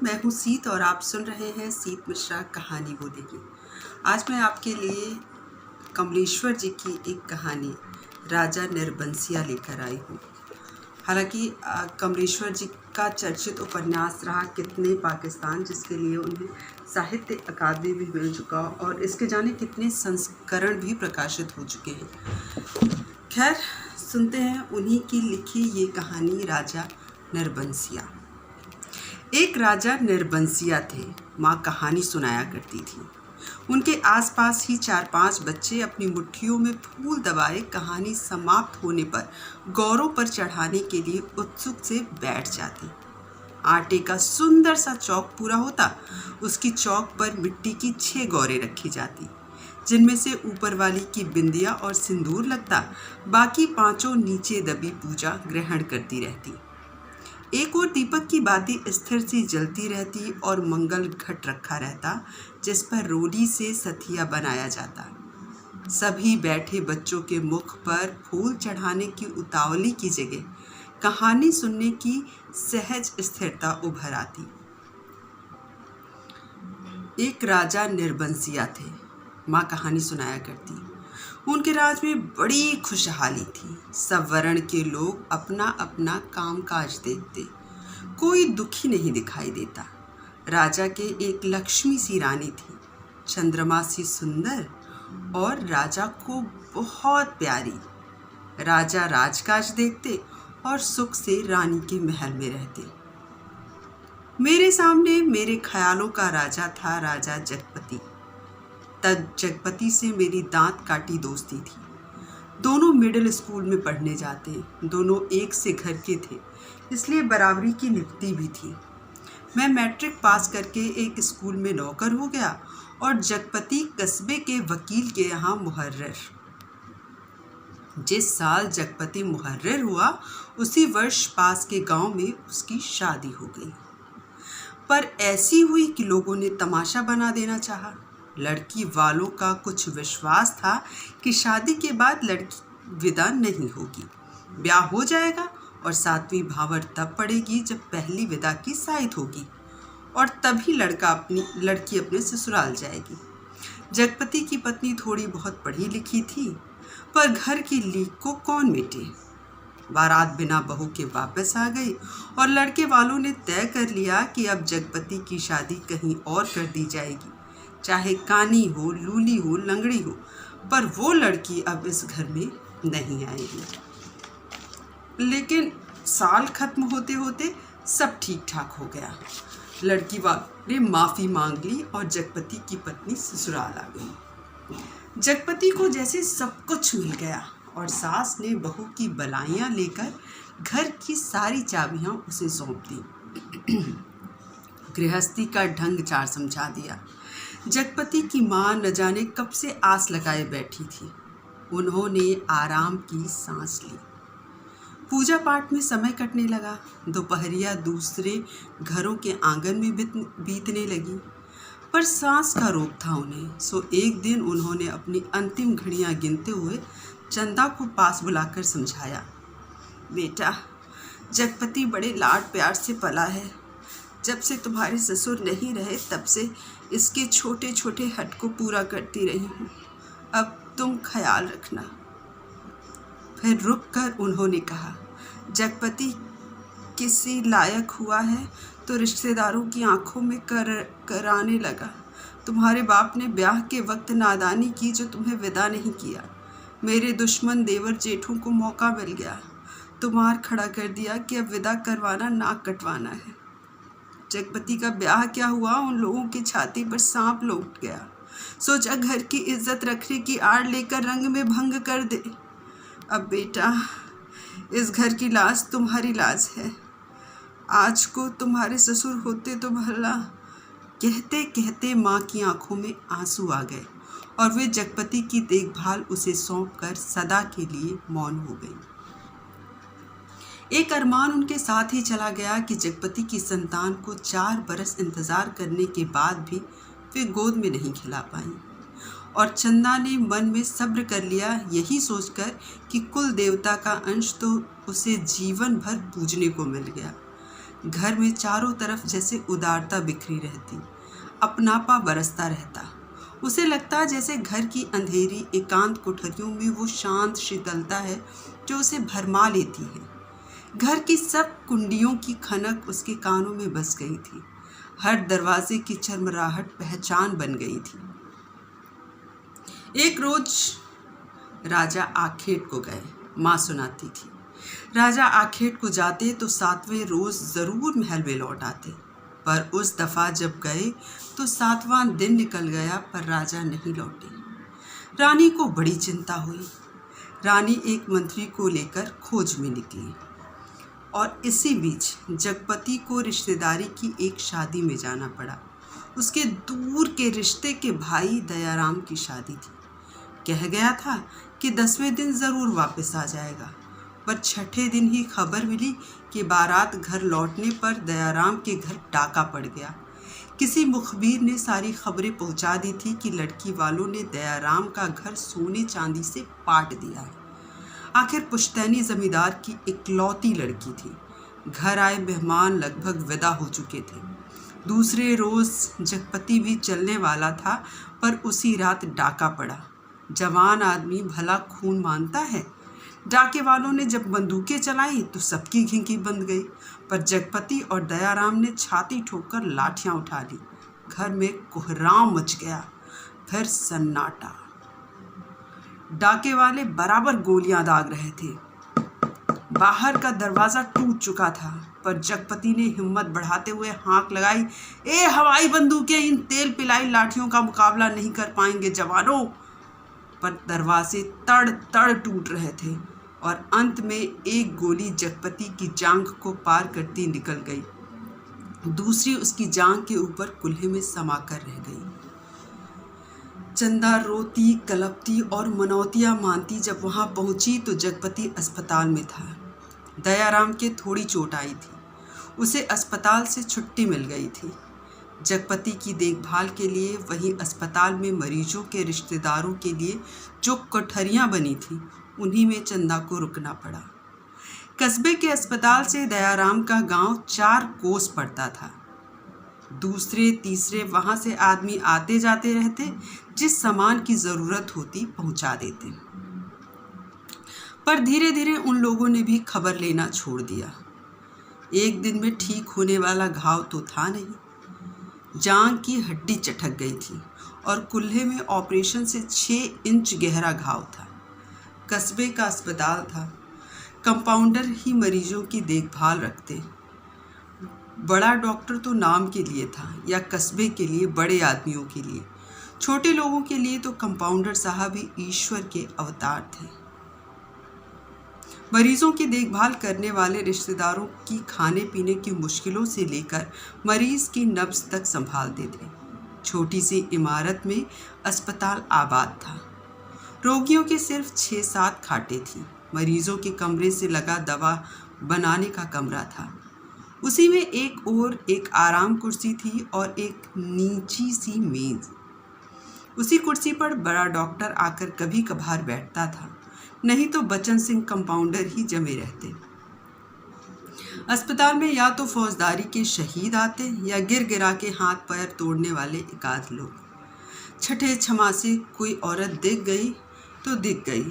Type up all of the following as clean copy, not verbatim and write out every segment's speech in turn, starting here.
मैं हूँ सीत और आप सुन रहे हैं सीत मिश्रा कहानी बोलेगी। आज मैं आपके लिए कमलेश्वर जी की एक कहानी राजा नरबंसिया लेकर आई हूँ। हालांकि कमलेश्वर जी का चर्चित उपन्यास रहा कितने पाकिस्तान, जिसके लिए उन्हें साहित्य अकादमी भी मिल चुका और इसके जाने कितने संस्करण भी प्रकाशित हो चुके हैं। खैर, सुनते हैं उन्हीं की लिखी ये कहानी राजा नरबंसिया। एक राजा नरबंसिया थे। माँ कहानी सुनाया करती थी। उनके आसपास ही 4-5 बच्चे अपनी मुट्ठियों में फूल दबाए कहानी समाप्त होने पर गौरों पर चढ़ाने के लिए उत्सुक से बैठ जाते। आटे का सुंदर सा चौक पूरा होता। उसकी चौक पर मिट्टी की 6 गौरें रखी जाती, जिनमें से ऊपर वाली की बिंदिया और सिंदूर लगता। बाकी 5 नीचे दबी पूजा ग्रहण करती रहती। एक और दीपक की बाती स्थिर सी जलती रहती और मंगल घट रखा रहता, जिस पर रोली से सथिया बनाया जाता। सभी बैठे बच्चों के मुख पर फूल चढ़ाने की उतावली की जगह कहानी सुनने की सहज स्थिरता उभर आती। एक राजा नरबंसिया थे। माँ कहानी सुनाया करती। उनके राज में बड़ी खुशहाली थी। सब वर्ण के लोग अपना अपना कामकाज देखते। कोई दुखी नहीं दिखाई देता। राजा के एक लक्ष्मी सी रानी थी, चंद्रमा सी सुंदर और राजा को बहुत प्यारी। राजा राजकाज देखते और सुख से रानी के महल में रहते। मेरे सामने मेरे ख्यालों का राजा था राजा जगपति। तब जगपति से मेरी दांत काटी दोस्ती थी। दोनों मिडिल स्कूल में पढ़ने जाते, दोनों एक से घर के थे, इसलिए बराबरी की निभती भी थी। मैं मैट्रिक पास करके एक स्कूल में नौकर हो गया और जगपति कस्बे के वकील के यहाँ मुहर्रिर। जिस साल जगपति मुहर्रिर हुआ उसी वर्ष पास के गांव में उसकी शादी हो गई। पर ऐसी हुई कि लोगों ने तमाशा बना देना चाहा। लड़की वालों का कुछ विश्वास था कि शादी के बाद लड़की विदा नहीं होगी, ब्याह हो जाएगा और 7वीं भावर तब पड़ेगी जब पहली विदा की साइत होगी और तभी लड़की अपने ससुराल जाएगी। जगपति की पत्नी थोड़ी बहुत पढ़ी लिखी थी, पर घर की लीक को कौन मिटे। बारात बिना बहू के वापस आ गई और लड़के वालों ने तय कर लिया कि अब जगपति की शादी कहीं और कर दी जाएगी, चाहे कानी हो, लूली हो, लंगड़ी हो, पर वो लड़की अब इस घर में नहीं आएगी। लेकिन साल खत्म होते होते सब ठीक ठाक हो गया। लड़की वाले माफ़ी मांग ली और जगपति की पत्नी ससुराल आ गई। जगपति को जैसे सब कुछ मिल गया और सास ने बहू की बलाइयाँ लेकर घर की सारी चाबियाँ उसे सौंप दी। गृहस्थी का ढंग चार समझा दिया। जगपति की माँ न जाने कब से आस लगाए बैठी थी। उन्होंने आराम की सांस ली। पूजा पाठ में समय कटने लगा। दोपहरिया दूसरे घरों के आंगन में बीतने लगी, पर सांस का रोग था उन्हें। सो एक दिन उन्होंने अपनी अंतिम घड़ियां गिनते हुए चंदा को पास बुलाकर समझाया, बेटा, जगपति बड़े लाड प्यार से पला है। जब से तुम्हारे ससुर नहीं रहे तब से इसके छोटे छोटे हट को पूरा करती रही हूँ। अब तुम ख्याल रखना। फिर रुककर उन्होंने कहा, जगपति किसी लायक हुआ है तो रिश्तेदारों की आंखों में कराने लगा। तुम्हारे बाप ने ब्याह के वक्त नादानी की जो तुम्हें विदा नहीं किया। मेरे दुश्मन देवर जेठों को मौका मिल गया, तुम्हार खड़ा कर दिया कि अब विदा करवाना नाक कटवाना है। जगपति का ब्याह क्या हुआ, उन लोगों की छाती पर सांप लौट गया। सोचा घर की इज्जत रखने की आड़ लेकर रंग में भंग कर दे। अब बेटा, इस घर की लाज तुम्हारी लाज है। आज को तुम्हारे ससुर होते तो भला। कहते कहते माँ की आंखों में आंसू आ गए और वे जगपति की देखभाल उसे सौंपकर सदा के लिए मौन हो गई। एक अरमान उनके साथ ही चला गया कि जगपति की संतान को 4 बरस इंतजार करने के बाद भी वे गोद में नहीं खिला पाई और चंदा ने मन में सब्र कर लिया, यही सोचकर कि कुल देवता का अंश तो उसे जीवन भर पूजने को मिल गया। घर में चारों तरफ जैसे उदारता बिखरी रहती, अपनापा बरसता रहता। उसे लगता जैसे घर की अंधेरी एकांत कोठरियों में वो शांत शीतलता है जो उसे भरमा लेती है। घर की सब कुंडियों की खनक उसके कानों में बस गई थी। हर दरवाजे की चरमराहट पहचान बन गई थी। एक रोज राजा आखेट को गए। माँ सुनाती थी, राजा आखेट को जाते तो 7वें रोज जरूर महल में लौट आते, पर उस दफा जब गए तो 7वां दिन निकल गया पर राजा नहीं लौटे। रानी को बड़ी चिंता हुई। रानी एक मंत्री को लेकर खोज में निकली और इसी बीच जगपति को रिश्तेदारी की एक शादी में जाना पड़ा। उसके दूर के रिश्ते के भाई दयाराम की शादी थी। कह गया था कि 10वें दिन ज़रूर वापस आ जाएगा, पर 6ठे दिन ही खबर मिली कि बारात घर लौटने पर दयाराम के घर डाका पड़ गया। किसी मुखबिर ने सारी खबरें पहुंचा दी थी कि लड़की वालों ने दयाराम का घर सोने चांदी से पाट दिया है। आखिर पुश्तैनी जमींदार की इकलौती लड़की थी। घर आए मेहमान लगभग विदा हो चुके थे। दूसरे रोज जगपति भी चलने वाला था, पर उसी रात डाका पड़ा। जवान आदमी भला खून मानता है। डाके वालों ने जब बंदूकें चलाई तो सबकी घिंकी बंद गई, पर जगपति और दयाराम ने छाती ठोककर लाठियां उठा ली। घर में कोहराम मच गया। फिर सन्नाटा। डाके वाले बराबर गोलियां दाग रहे थे। बाहर का दरवाज़ा टूट चुका था, पर जगपति ने हिम्मत बढ़ाते हुए हाँक लगाई, ए हवाई बंदूकें इन तेल पिलाई लाठियों का मुकाबला नहीं कर पाएंगे जवानों। पर दरवाजे तड़ तड़ टूट रहे थे और अंत में एक गोली जगपति की जांघ को पार करती निकल गई। दूसरी उसकी जांघ के ऊपर कुल्हे में समाकर रह गई। चंदा रोती, कलपती और मनौतियाँ मानती जब वहाँ पहुँची तो जगपति अस्पताल में था। दयाराम के थोड़ी चोट आई थी। उसे अस्पताल से छुट्टी मिल गई थी। जगपति की देखभाल के लिए वहीं अस्पताल में मरीजों के रिश्तेदारों के लिए जो कोठरियाँ बनी थी, उन्हीं में चंदा को रुकना पड़ा। कस्बे के अस्पताल से दयाराम का गांव 4 कोस पड़ता था। दूसरे तीसरे वहाँ से आदमी आते जाते रहते, जिस सामान की ज़रूरत होती पहुँचा देते। पर धीरे धीरे उन लोगों ने भी खबर लेना छोड़ दिया। एक दिन में ठीक होने वाला घाव तो था नहीं। जांघ की हड्डी चटक गई थी और कुल्हे में ऑपरेशन से 6 इंच गहरा घाव था। कस्बे का अस्पताल था। कंपाउंडर ही मरीजों की देखभाल रखते। बड़ा डॉक्टर तो नाम के लिए था, या कस्बे के लिए बड़े आदमियों के लिए। छोटे लोगों के लिए तो कंपाउंडर साहब ही ईश्वर के अवतार थे। मरीजों की देखभाल करने वाले रिश्तेदारों की खाने पीने की मुश्किलों से लेकर मरीज की नब्ज तक संभालते थे। छोटी सी इमारत में अस्पताल आबाद था। रोगियों के सिर्फ 6-7 खाटें थीं। मरीजों के कमरे से लगा दवा बनाने का कमरा था। उसी में एक और एक आराम कुर्सी थी और एक नीची सी मेज। उसी कुर्सी पर बड़ा डॉक्टर आकर कभी कभार बैठता था, नहीं तो बचन सिंह कंपाउंडर ही जमे रहते। अस्पताल में या तो फौजदारी के शहीद आते या गिर गिरा के हाथ पैर तोड़ने वाले एकाध लोग। छठे छमासे कोई औरत दिख गई तो दिख गई,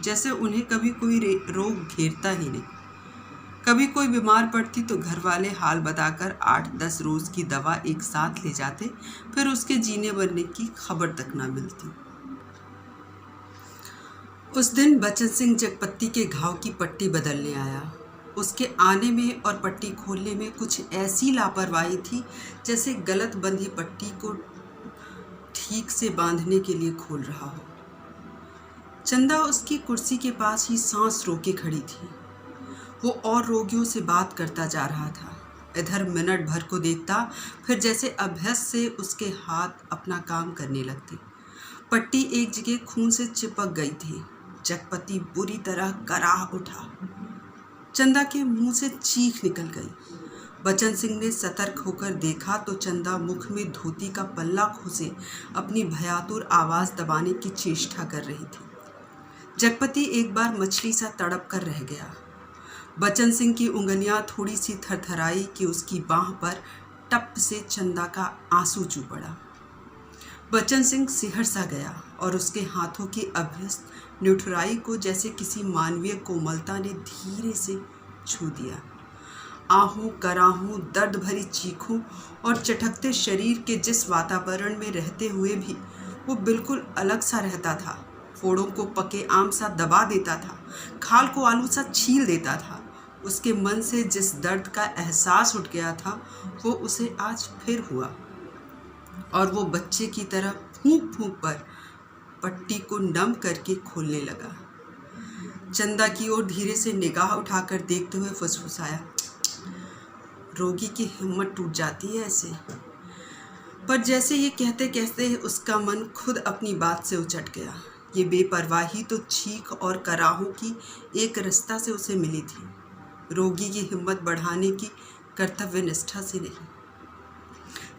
जैसे उन्हें कभी कोई रोग घेरता ही नहीं। कभी कोई बीमार पड़ती तो घर वाले हाल बताकर 8-10 रोज की दवा एक साथ ले जाते, फिर उसके जीने मरने की खबर तक ना मिलती। उस दिन बचन सिंह जगपति के घाव की पट्टी बदलने आया। उसके आने में और पट्टी खोलने में कुछ ऐसी लापरवाही थी जैसे गलत बंधी पट्टी को ठीक से बांधने के लिए खोल रहा हो। चंदा उसकी कुर्सी के पास ही सांस रोके खड़ी थी। वो और रोगियों से बात करता जा रहा था। इधर मिनट भर को देखता, फिर जैसे अभ्यस से उसके हाथ अपना काम करने लगते। पट्टी एक जगह खून से चिपक गई थी। जगपति बुरी तरह कराह उठा। चंदा के मुंह से चीख निकल गई। बचन सिंह ने सतर्क होकर देखा तो चंदा मुख में धोती का पल्ला खोसे अपनी भयातुर आवाज़ दबाने की चेष्टा कर रही थी। जगपति एक बार मछली सा तड़प कर रह गया। बचन सिंह की उंगलियां थोड़ी सी थरथराई कि उसकी बाह पर टप से चंदा का आंसू चू पड़ा। बचन सिंह सिहर सा गया और उसके हाथों की अभ्यस्त निठुराई को जैसे किसी मानवीय कोमलता ने धीरे से छू दिया। आहों कराहों, दर्द भरी चीखों और चटकते शरीर के जिस वातावरण में रहते हुए भी वो बिल्कुल अलग सा रहता था, फोड़ों को पके आम सा दबा देता था, खाल को आलू सा छील देता था, उसके मन से जिस दर्द का एहसास उठ गया था वो उसे आज फिर हुआ और वो बच्चे की तरह फूंक फूंक पर पट्टी को नम करके खोलने लगा। चंदा की ओर धीरे से निगाह उठाकर देखते हुए फुसफुसाया, रोगी की हिम्मत टूट जाती है ऐसे। पर जैसे ये कहते कहते उसका मन खुद अपनी बात से उचट गया। ये बेपरवाही तो चीख और कराहों की एक रास्ता से उसे मिली थी, रोगी की हिम्मत बढ़ाने की कर्तव्य निष्ठा से नहीं।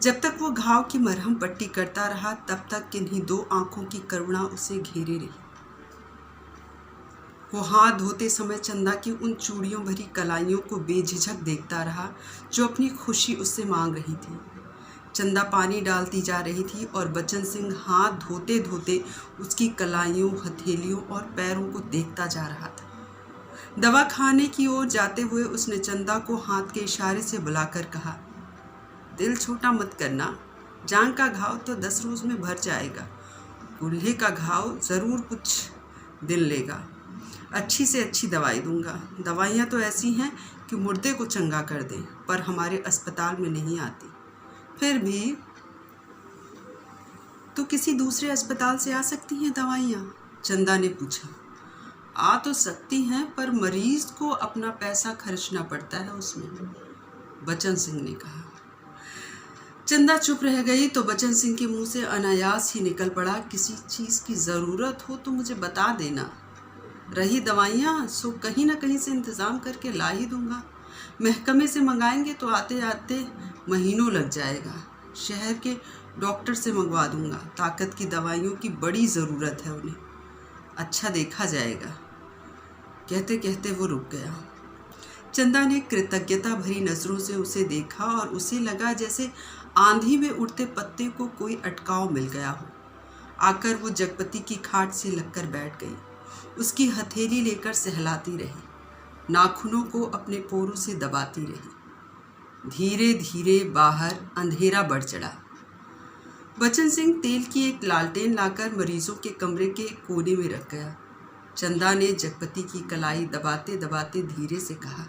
जब तक वो घाव की मरहम पट्टी करता रहा तब तक किन्हीं दो आंखों की करुणा उसे घेरे रही। वो हाथ धोते समय चंदा की उन चूड़ियों भरी कलाइयों को बेझिझक देखता रहा जो अपनी खुशी उससे मांग रही थी। चंदा पानी डालती जा रही थी और बचन सिंह हाथ धोते धोते उसकी कलाइयों, हथेलियों और पैरों को देखता जा रहा था। दवा खाने की ओर जाते हुए उसने चंदा को हाथ के इशारे से बुलाकर कहा, दिल छोटा मत करना, जान का घाव तो 10 रोज में भर जाएगा, कूल्हे का घाव ज़रूर कुछ दिन लेगा। अच्छी से अच्छी दवाई दूंगा। दवाइयाँ तो ऐसी हैं कि मुर्दे को चंगा कर दें, पर हमारे अस्पताल में नहीं आती। फिर भी तो किसी दूसरे अस्पताल से आ सकती हैं दवाइयाँ? चंदा ने पूछा। आ तो सकती हैं, पर मरीज को अपना पैसा खर्चना पड़ता है उसमें, बचन सिंह ने कहा। चंदा चुप रह गई तो बचन सिंह के मुंह से अनायास ही निकल पड़ा, किसी चीज़ की ज़रूरत हो तो मुझे बता देना। रही दवाइयाँ सो कहीं ना कहीं से इंतज़ाम करके ला ही दूंगा। महकमे से मंगाएंगे तो आते आते महीनों लग जाएगा। शहर के डॉक्टर से मंगवा दूंगा। ताकत की दवाइयों की बड़ी ज़रूरत है उन्हें, अच्छा देखा जाएगा। कहते कहते वो रुक गया। चंदा ने कृतज्ञता भरी नज़रों से उसे देखा और उसे लगा जैसे आंधी में उड़ते पत्ते को कोई अटकाव मिल गया हो। आकर वो जगपति की खाट से लगकर बैठ गई, उसकी हथेली लेकर सहलाती रही, नाखूनों को अपने पोरों से दबाती रही। धीरे धीरे बाहर अंधेरा बढ़ चढ़ा। बचन सिंह तेल की एक लालटेन लाकर मरीजों के कमरे के कोने में रख गया। चंदा ने जगपति की कलाई दबाते दबाते धीरे से कहा,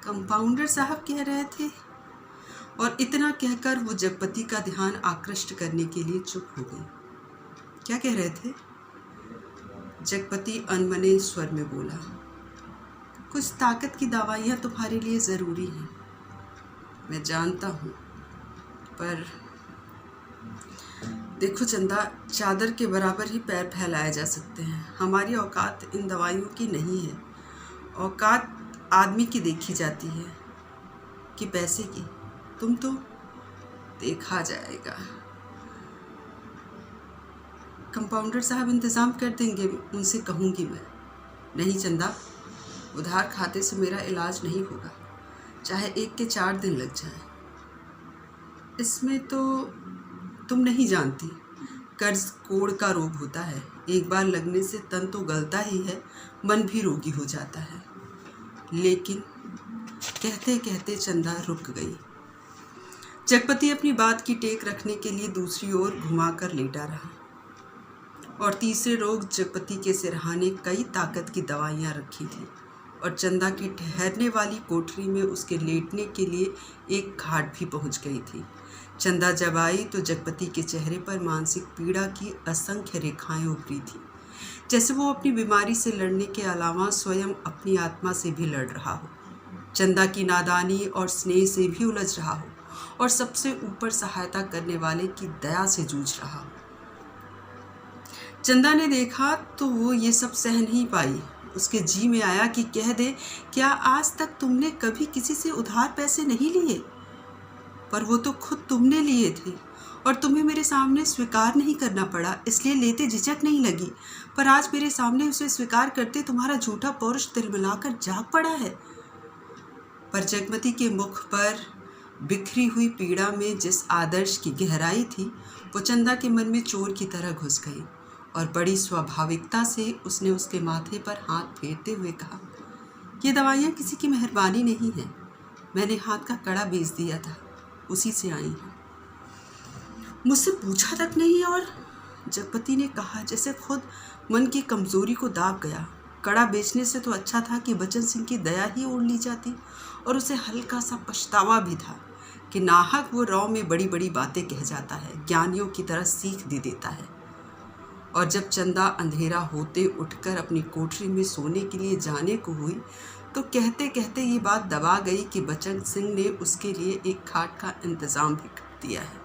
कंपाउंडर साहब कह रहे थे, और इतना कहकर वो जगपति का ध्यान आकृष्ट करने के लिए चुप हो गई। क्या कह रहे थे? जगपति अनमने स्वर में बोला, कुछ ताकत की दवाइयाँ तुम्हारे लिए ज़रूरी हैं, मैं जानता हूँ, पर देखो चंदा, चादर के बराबर ही पैर फैलाए जा सकते हैं। हमारी औकात इन दवाइयों की नहीं है। औकात आदमी की देखी जाती है कि पैसे की। तुम तो देखा जाएगा। कंपाउंडर साहब इंतज़ाम कर देंगे, उनसे कहूँगी मैं। नहीं चंदा, उधार खाते से मेरा इलाज नहीं होगा, चाहे 1 के 4 दिन लग जाए। इसमें तो तुम नहीं जानती, कर्ज कोड़ का रोग होता है। एक बार लगने से तन तो गलता ही है, मन भी रोगी हो जाता है। लेकिन कहते कहते चंदा रुक गई। जगपति अपनी बात की टेक रखने के लिए दूसरी ओर घुमाकर लेटा रहा और तीसरे रोग जगपति के सिरहाने कई ताकत की दवाइयाँ रखी थी और चंदा के ठहरने वाली कोठरी में उसके लेटने के लिए एक खाट भी पहुँच गई थी। चंदा जब आई तो जगपति के चेहरे पर मानसिक पीड़ा की असंख्य रेखाएं उभरी थी, जैसे वो अपनी बीमारी से लड़ने के अलावा स्वयं अपनी आत्मा से भी लड़ रहा हो, चंदा की नादानी और स्नेह से भी उलझ रहा हो और सबसे ऊपर सहायता करने वाले की दया से जूझ रहा हो। चंदा ने देखा तो वो ये सब सह नहीं पाई। उसके जी में आया कि कह दे, क्या आज तक तुमने कभी किसी से उधार पैसे नहीं लिए? पर वो तो खुद तुमने लिए थे और तुम्हें मेरे सामने स्वीकार नहीं करना पड़ा, इसलिए लेते झिझक नहीं लगी। पर आज मेरे सामने उसे स्वीकार करते तुम्हारा झूठा पौरुष तिलमिलाकर जाग पड़ा है। पर जगमती के मुख पर बिखरी हुई पीड़ा में जिस आदर्श की गहराई थी, वो चंदा के मन में चोर की तरह घुस गई और बड़ी स्वाभाविकता से उसने उसके माथे पर हाथ फेरते हुए कहा, ये दवाइयाँ किसी की मेहरबानी नहीं है, मैंने हाथ का कड़ा बेच दिया था, उसी से आई हूँ। मुझसे पूछा तक नहीं। और जगपति ने कहा जैसे खुद मन की कमजोरी को दाब गया, कड़ा बेचने से तो अच्छा था कि बचन सिंह की दया ही ओढ़ ली जाती। और उसे हल्का सा पछतावा भी था कि नाहक वो रौ में बड़ी बड़ी बातें कह जाता है, ज्ञानियों की तरह सीख दे देता है। और जब चंदा अंधेरा होते उठकर अपनी कोठरी में सोने के लिए जाने को हुई तो कहते कहते ये बात दबा गई कि बचन सिंह ने उसके लिए एक खाट का इंतजाम भी कर दिया है।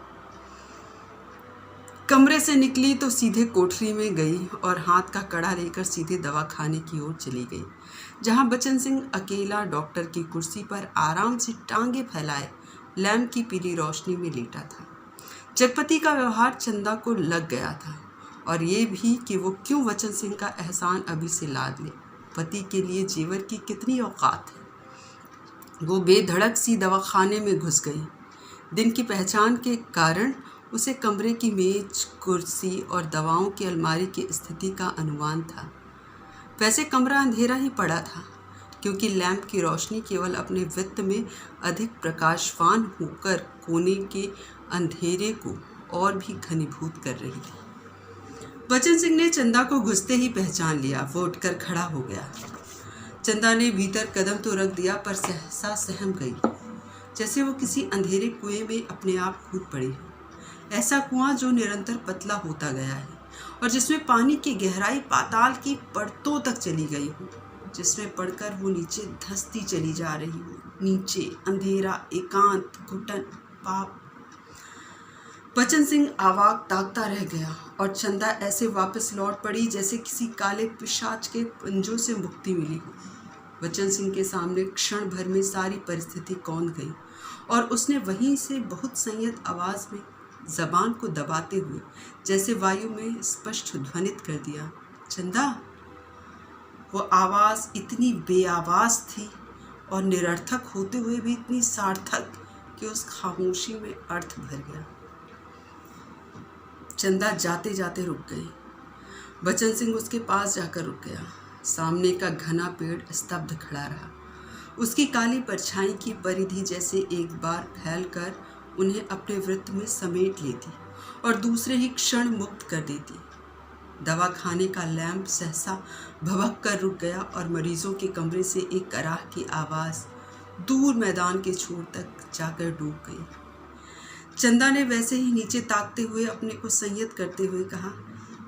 कमरे से निकली तो सीधे कोठरी में गई और हाथ का कड़ा लेकर सीधे दवाखाने की ओर चली गई, जहां बचन सिंह अकेला डॉक्टर की कुर्सी पर आराम से टांगे फैलाए लैंप की पीली रोशनी में लेटा था। जगपति का व्यवहार चंदा को लग गया था और ये भी कि वो क्यों बचन सिंह का एहसान अभी से लाद ले। पति के लिए जेवर की कितनी औकात है। वो बेधड़क सी दवाखाने में घुस गई। दिन की पहचान के कारण उसे कमरे की मेज, कुर्सी और दवाओं की अलमारी की स्थिति का अनुमान था। वैसे कमरा अंधेरा ही पड़ा था क्योंकि लैंप की रोशनी केवल अपने वित्त में अधिक प्रकाशवान होकर कोने के अंधेरे को और भी घनीभूत कर रही थी। बचन सिंह ने चंदा को घुसते ही पहचान लिया। वो उठकर खड़ा हो गया। चंदा ने भीतर कदम तो रख दिया पर सहसा सहम गई, जैसे वो किसी अंधेरे कुएं में अपने आप कूद पड़ी हो। ऐसा कुआं जो निरंतर पतला होता गया है और जिसमें पानी की गहराई पाताल की परतों तक चली गई हो, जिसमें पड़कर वो नीचे धंसती चली जा रही हो। नीचे अंधेरा, एकांत, घुटन, पाप। बचन सिंह आवाक ताकता रह गया और चंदा ऐसे वापस लौट पड़ी जैसे किसी काले पिशाच के पंजों से मुक्ति मिली हो। बचन सिंह के सामने क्षण भर में सारी परिस्थिति कौंध गई और उसने वहीं से बहुत संयत आवाज में जबान को दबाते हुए जैसे वायु में स्पष्ट ध्वनित कर दिया, चंदा। वो आवाज इतनी बेआवाज थी और निरर्थक होते हुए भी इतनी सार्थक कि उस खामोशी में अर्थ भर गया। चंदा जाते जाते रुक गई। बचन सिंह उसके पास जाकर रुक गया। सामने का घना पेड़ स्तब्ध खड़ा रहा। उसकी काली परछाई की परिधि जैसे एक बार फैलकर उन्हें अपने वृत्त में समेट लेती और दूसरे ही क्षण मुक्त कर देती। दवाखाने का लैंप सहसा भभक कर रुक गया और मरीजों के कमरे से एक कराह की आवाज़ दूर मैदान के छोर तक जाकर डूब गई। चंदा ने वैसे ही नीचे ताकते हुए अपने को संयत करते हुए कहा,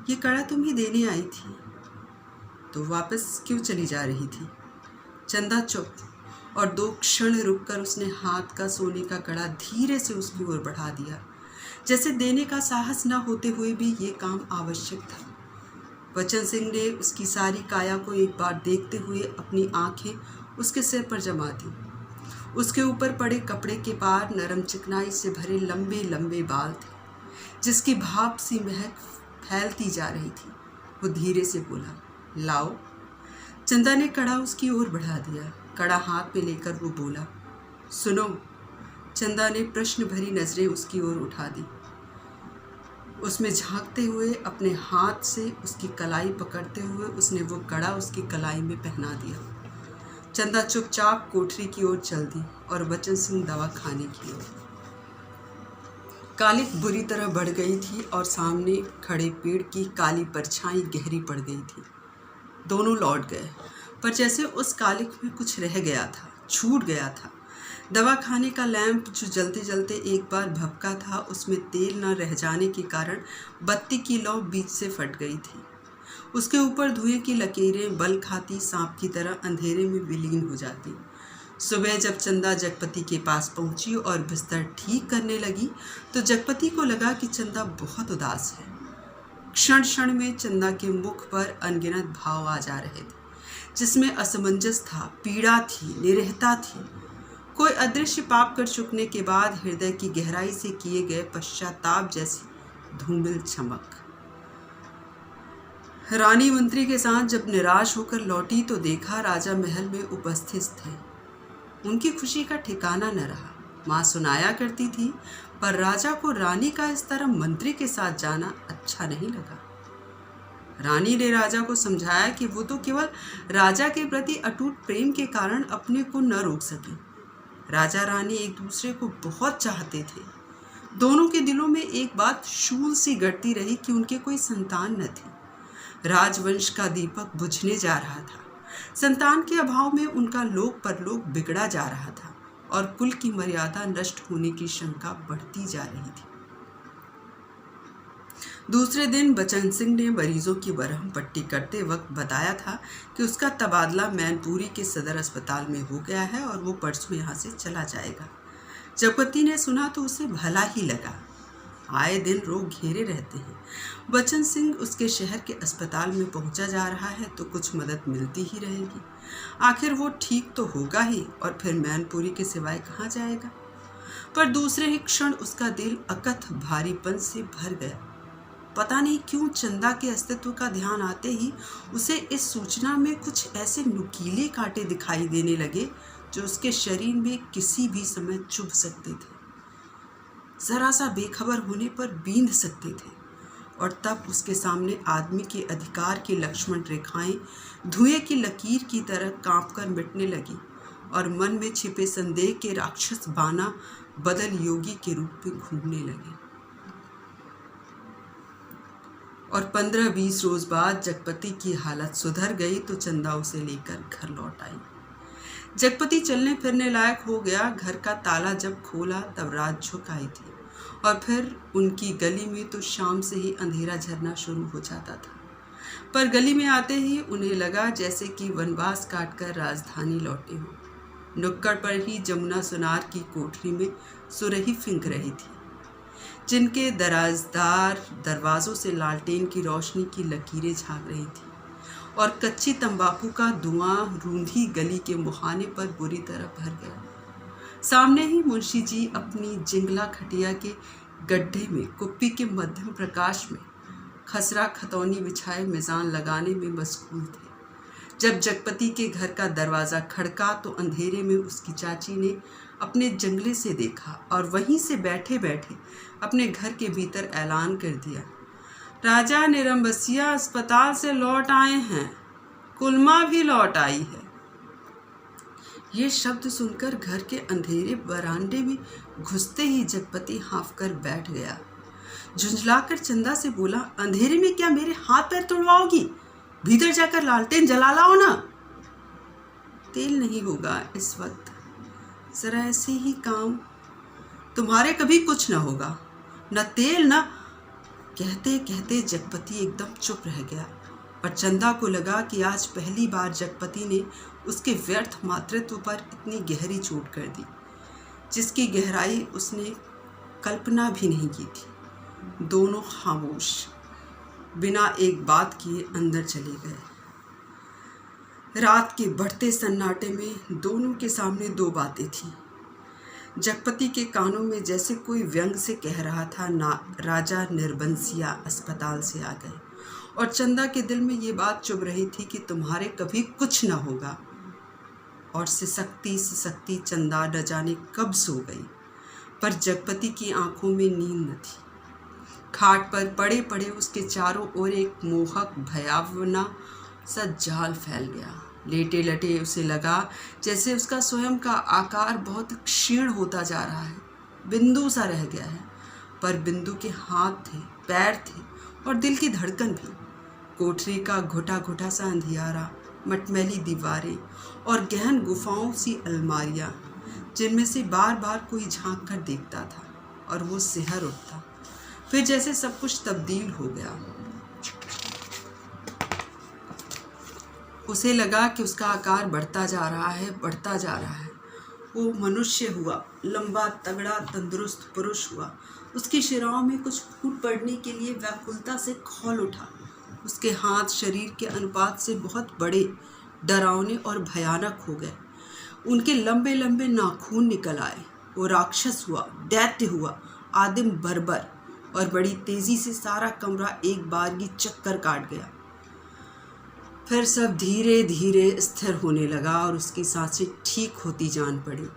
ये कड़ा तुम ही देने आई थी तो वापस क्यों चली जा रही थी? चंदा चुप और 2 क्षण रुककर उसने हाथ का सोने का कड़ा धीरे से उसकी ओर बढ़ा दिया, जैसे देने का साहस न होते हुए भी ये काम आवश्यक था। बचन सिंह ने उसकी सारी काया को एक बार देखते हुए अपनी आंखें उसके सिर पर जमा दी। उसके ऊपर पड़े कपड़े के पार नरम चिकनाई से भरे लंबे लंबे बाल थे, जिसकी भाप सी महक फैलती जा रही थी। वो धीरे से बोला, लाओ। चंदा ने कड़ा उसकी ओर बढ़ा दिया। कड़ा हाथ में लेकर वो बोला, सुनो। चंदा ने प्रश्न भरी नजरें उसकी ओर उठा दी। उसमें झांकते हुए अपने हाथ से उसकी कलाई पकड़ते हुए उसने वो कड़ा उसकी कलाई में पहना दिया। चंदा चुपचाप कोठरी की ओर चल दी और बचन सिंह दवाखाने की ओर। कालिक बुरी तरह बढ़ गई थी और सामने खड़े पेड़ की काली परछाई गहरी पड़ गई थी। दोनों लौट गए, पर जैसे उस कालिक में कुछ रह गया था, छूट गया था। दवाखाने का लैंप जो जलते जलते एक बार भभका था, उसमें तेल न रह जाने के कारण बत्ती की लौ बीच से फट गई थी। उसके ऊपर धुएं की लकीरें बल खाती सांप की तरह अंधेरे में विलीन हो जाती। सुबह जब चंदा जगपति के पास पहुंची और बिस्तर ठीक करने लगी तो जगपति को लगा कि चंदा बहुत उदास है। क्षण क्षण में चंदा के मुख पर अनगिनत भाव आ जा रहे थे, जिसमें असमंजस था, पीड़ा थी, निरहता थी। कोई अदृश्य पाप कर चुकने के बाद हृदय की गहराई से किए गए पश्चाताप जैसी धूमिल चमक। रानी मंत्री के साथ जब निराश होकर लौटी तो देखा राजा महल में उपस्थित थे। उनकी खुशी का ठिकाना न रहा। माँ सुनाया करती थी, पर राजा को रानी का इस तरह मंत्री के साथ जाना अच्छा नहीं लगा। रानी ने राजा को समझाया कि वो तो केवल राजा के प्रति अटूट प्रेम के कारण अपने को न रोक सके। राजा रानी एक दूसरे को बहुत चाहते थे। दोनों के दिलों में एक बात शूल सी गड़ती रही कि उनके कोई संतान न थी। राजवंश का दीपक बुझने जा रहा था। संतान के अभाव में उनका लोक परलोक बिगड़ा जा रहा था और कुल की मर्यादा नष्ट होने की शंका बढ़ती जा रही थी। दूसरे दिन बचन सिंह ने मरीजों की बरहम पट्टी करते वक्त बताया था कि उसका तबादला मैनपुरी के सदर अस्पताल में हो गया है और वो परसों यहाँ से चला जाएगा। जगपति ने सुना तो उसे भला ही लगा। आए दिन रोग घेरे रहते हैं। बचन सिंह उसके शहर के अस्पताल में पहुंचा जा रहा है तो कुछ मदद मिलती ही रहेगी। आखिर वो ठीक तो होगा ही, और फिर मैनपुरी के सिवाय कहाँ जाएगा। पर दूसरे ही क्षण उसका दिल अकथ भारीपन से भर गया। पता नहीं क्यों चंदा के अस्तित्व का ध्यान आते ही उसे इस सूचना में कुछ ऐसे नुकीले कांटे दिखाई देने लगे जो उसके शरीर में किसी भी समय चुभ सकते थे, जरा सा बेखबर होने पर बींध सकते थे। और तब उसके सामने आदमी के अधिकार की लक्ष्मण रेखाएं धुएं की लकीर की तरह कांपकर मिटने लगी और मन में छिपे संदेह के राक्षस बाना बदल योगी के रूप में घूमने लगे। और 15-20 रोज बाद जगपति की हालत सुधर गई तो चंदा उसे लेकर घर लौट आई। जगपति चलने फिरने लायक हो गया। घर का ताला जब खोला तब रात झुक आई थी और फिर उनकी गली में तो शाम से ही अंधेरा झरना शुरू हो जाता था। पर गली में आते ही उन्हें लगा जैसे कि वनवास काटकर राजधानी लौटे हों। नुक्कड़ पर ही जमुना सुनार की कोठरी में सुरही फिंक रही थी, जिनके दराजदार दरवाज़ों से लालटेन की रोशनी की लकीरें झाँक रही थी और कच्ची तंबाकू का धुआं रूंधी गली के मुहाने पर बुरी तरह भर गया। सामने ही मुंशी जी अपनी जिंगला खटिया के गड्ढे में कुप्पी के मध्यम प्रकाश में खसरा खतौनी बिछाए मिजान लगाने में मशगूल थे। जब जगपति के घर का दरवाज़ा खड़का तो अंधेरे में उसकी चाची ने अपने जंगले से देखा और वहीं से बैठे बैठे अपने घर के भीतर ऐलान कर दिया, राजा निरंबसिया अस्पताल से लौट आए हैं, कुलमा भी लौट आई है। ये शब्द सुनकर घर के अंधेरे बरामदे में घुसते ही जगपति हाँफ कर बैठ गया। झुंझलाकर चंदा से बोला, अंधेरे में क्या मेरे हाथ पैर तोड़वाओगी? भीतर जाकर लालटेन जला लाओ ना। तेल नहीं होगा इस वक्त, जरा ऐसे ही काम, तुम्हारे कभी कुछ न होगा, न तेल न। कहते कहते जगपति एकदम चुप रह गया और चंदा को लगा कि आज पहली बार जगपति ने उसके व्यर्थ मातृत्व पर इतनी गहरी चोट कर दी, जिसकी गहराई उसने कल्पना भी नहीं की थी। दोनों खामोश बिना एक बात किए अंदर चले गए। रात के बढ़ते सन्नाटे में दोनों के सामने दो बातें थीं। जगपति के कानों में जैसे कोई व्यंग से कह रहा था, ना राजा निर्बंसिया अस्पताल से आ गए, और चंदा के दिल में ये बात चुभ रही थी कि तुम्हारे कभी कुछ ना होगा। और सिसकती चंदा न जाने कब सो गई, पर जगपति की आंखों में नींद न थी। खाट पर पड़े पड़े उसके चारों ओर एक मोहक भयावना सा जाल फैल गया। लेटे लेटे उसे लगा जैसे उसका स्वयं का आकार बहुत क्षीण होता जा रहा है, बिंदु सा रह गया है। पर बिंदु के हाथ थे, पैर थे और दिल की धड़कन भी। कोठरी का घुटा घुटा सा अंधियारा, मटमैली दीवारें और गहन गुफाओं सी अलमारियां, जिनमें से बार बार कोई झांक कर देखता था और वो सिहर उठता। फिर जैसे सब कुछ तब्दील हो गया। उसे लगा कि उसका आकार बढ़ता जा रहा है, बढ़ता जा रहा है। वो मनुष्य हुआ, लंबा तगड़ा तंदुरुस्त पुरुष हुआ। उसकी शिराओं में कुछ फूट पड़ने के लिए व्याकुलता से खौल उठा। उसके हाथ शरीर के अनुपात से बहुत बड़े, डरावने और भयानक हो गए। उनके लंबे लंबे नाखून निकल आए। वो राक्षस हुआ, दैत्य हुआ, आदिम बर्बर, और बड़ी तेजी से सारा कमरा एक बारगी चक्कर काट गया। फिर सब धीरे धीरे स्थिर होने लगा और उसकी सांसें ठीक होती जान पड़ी।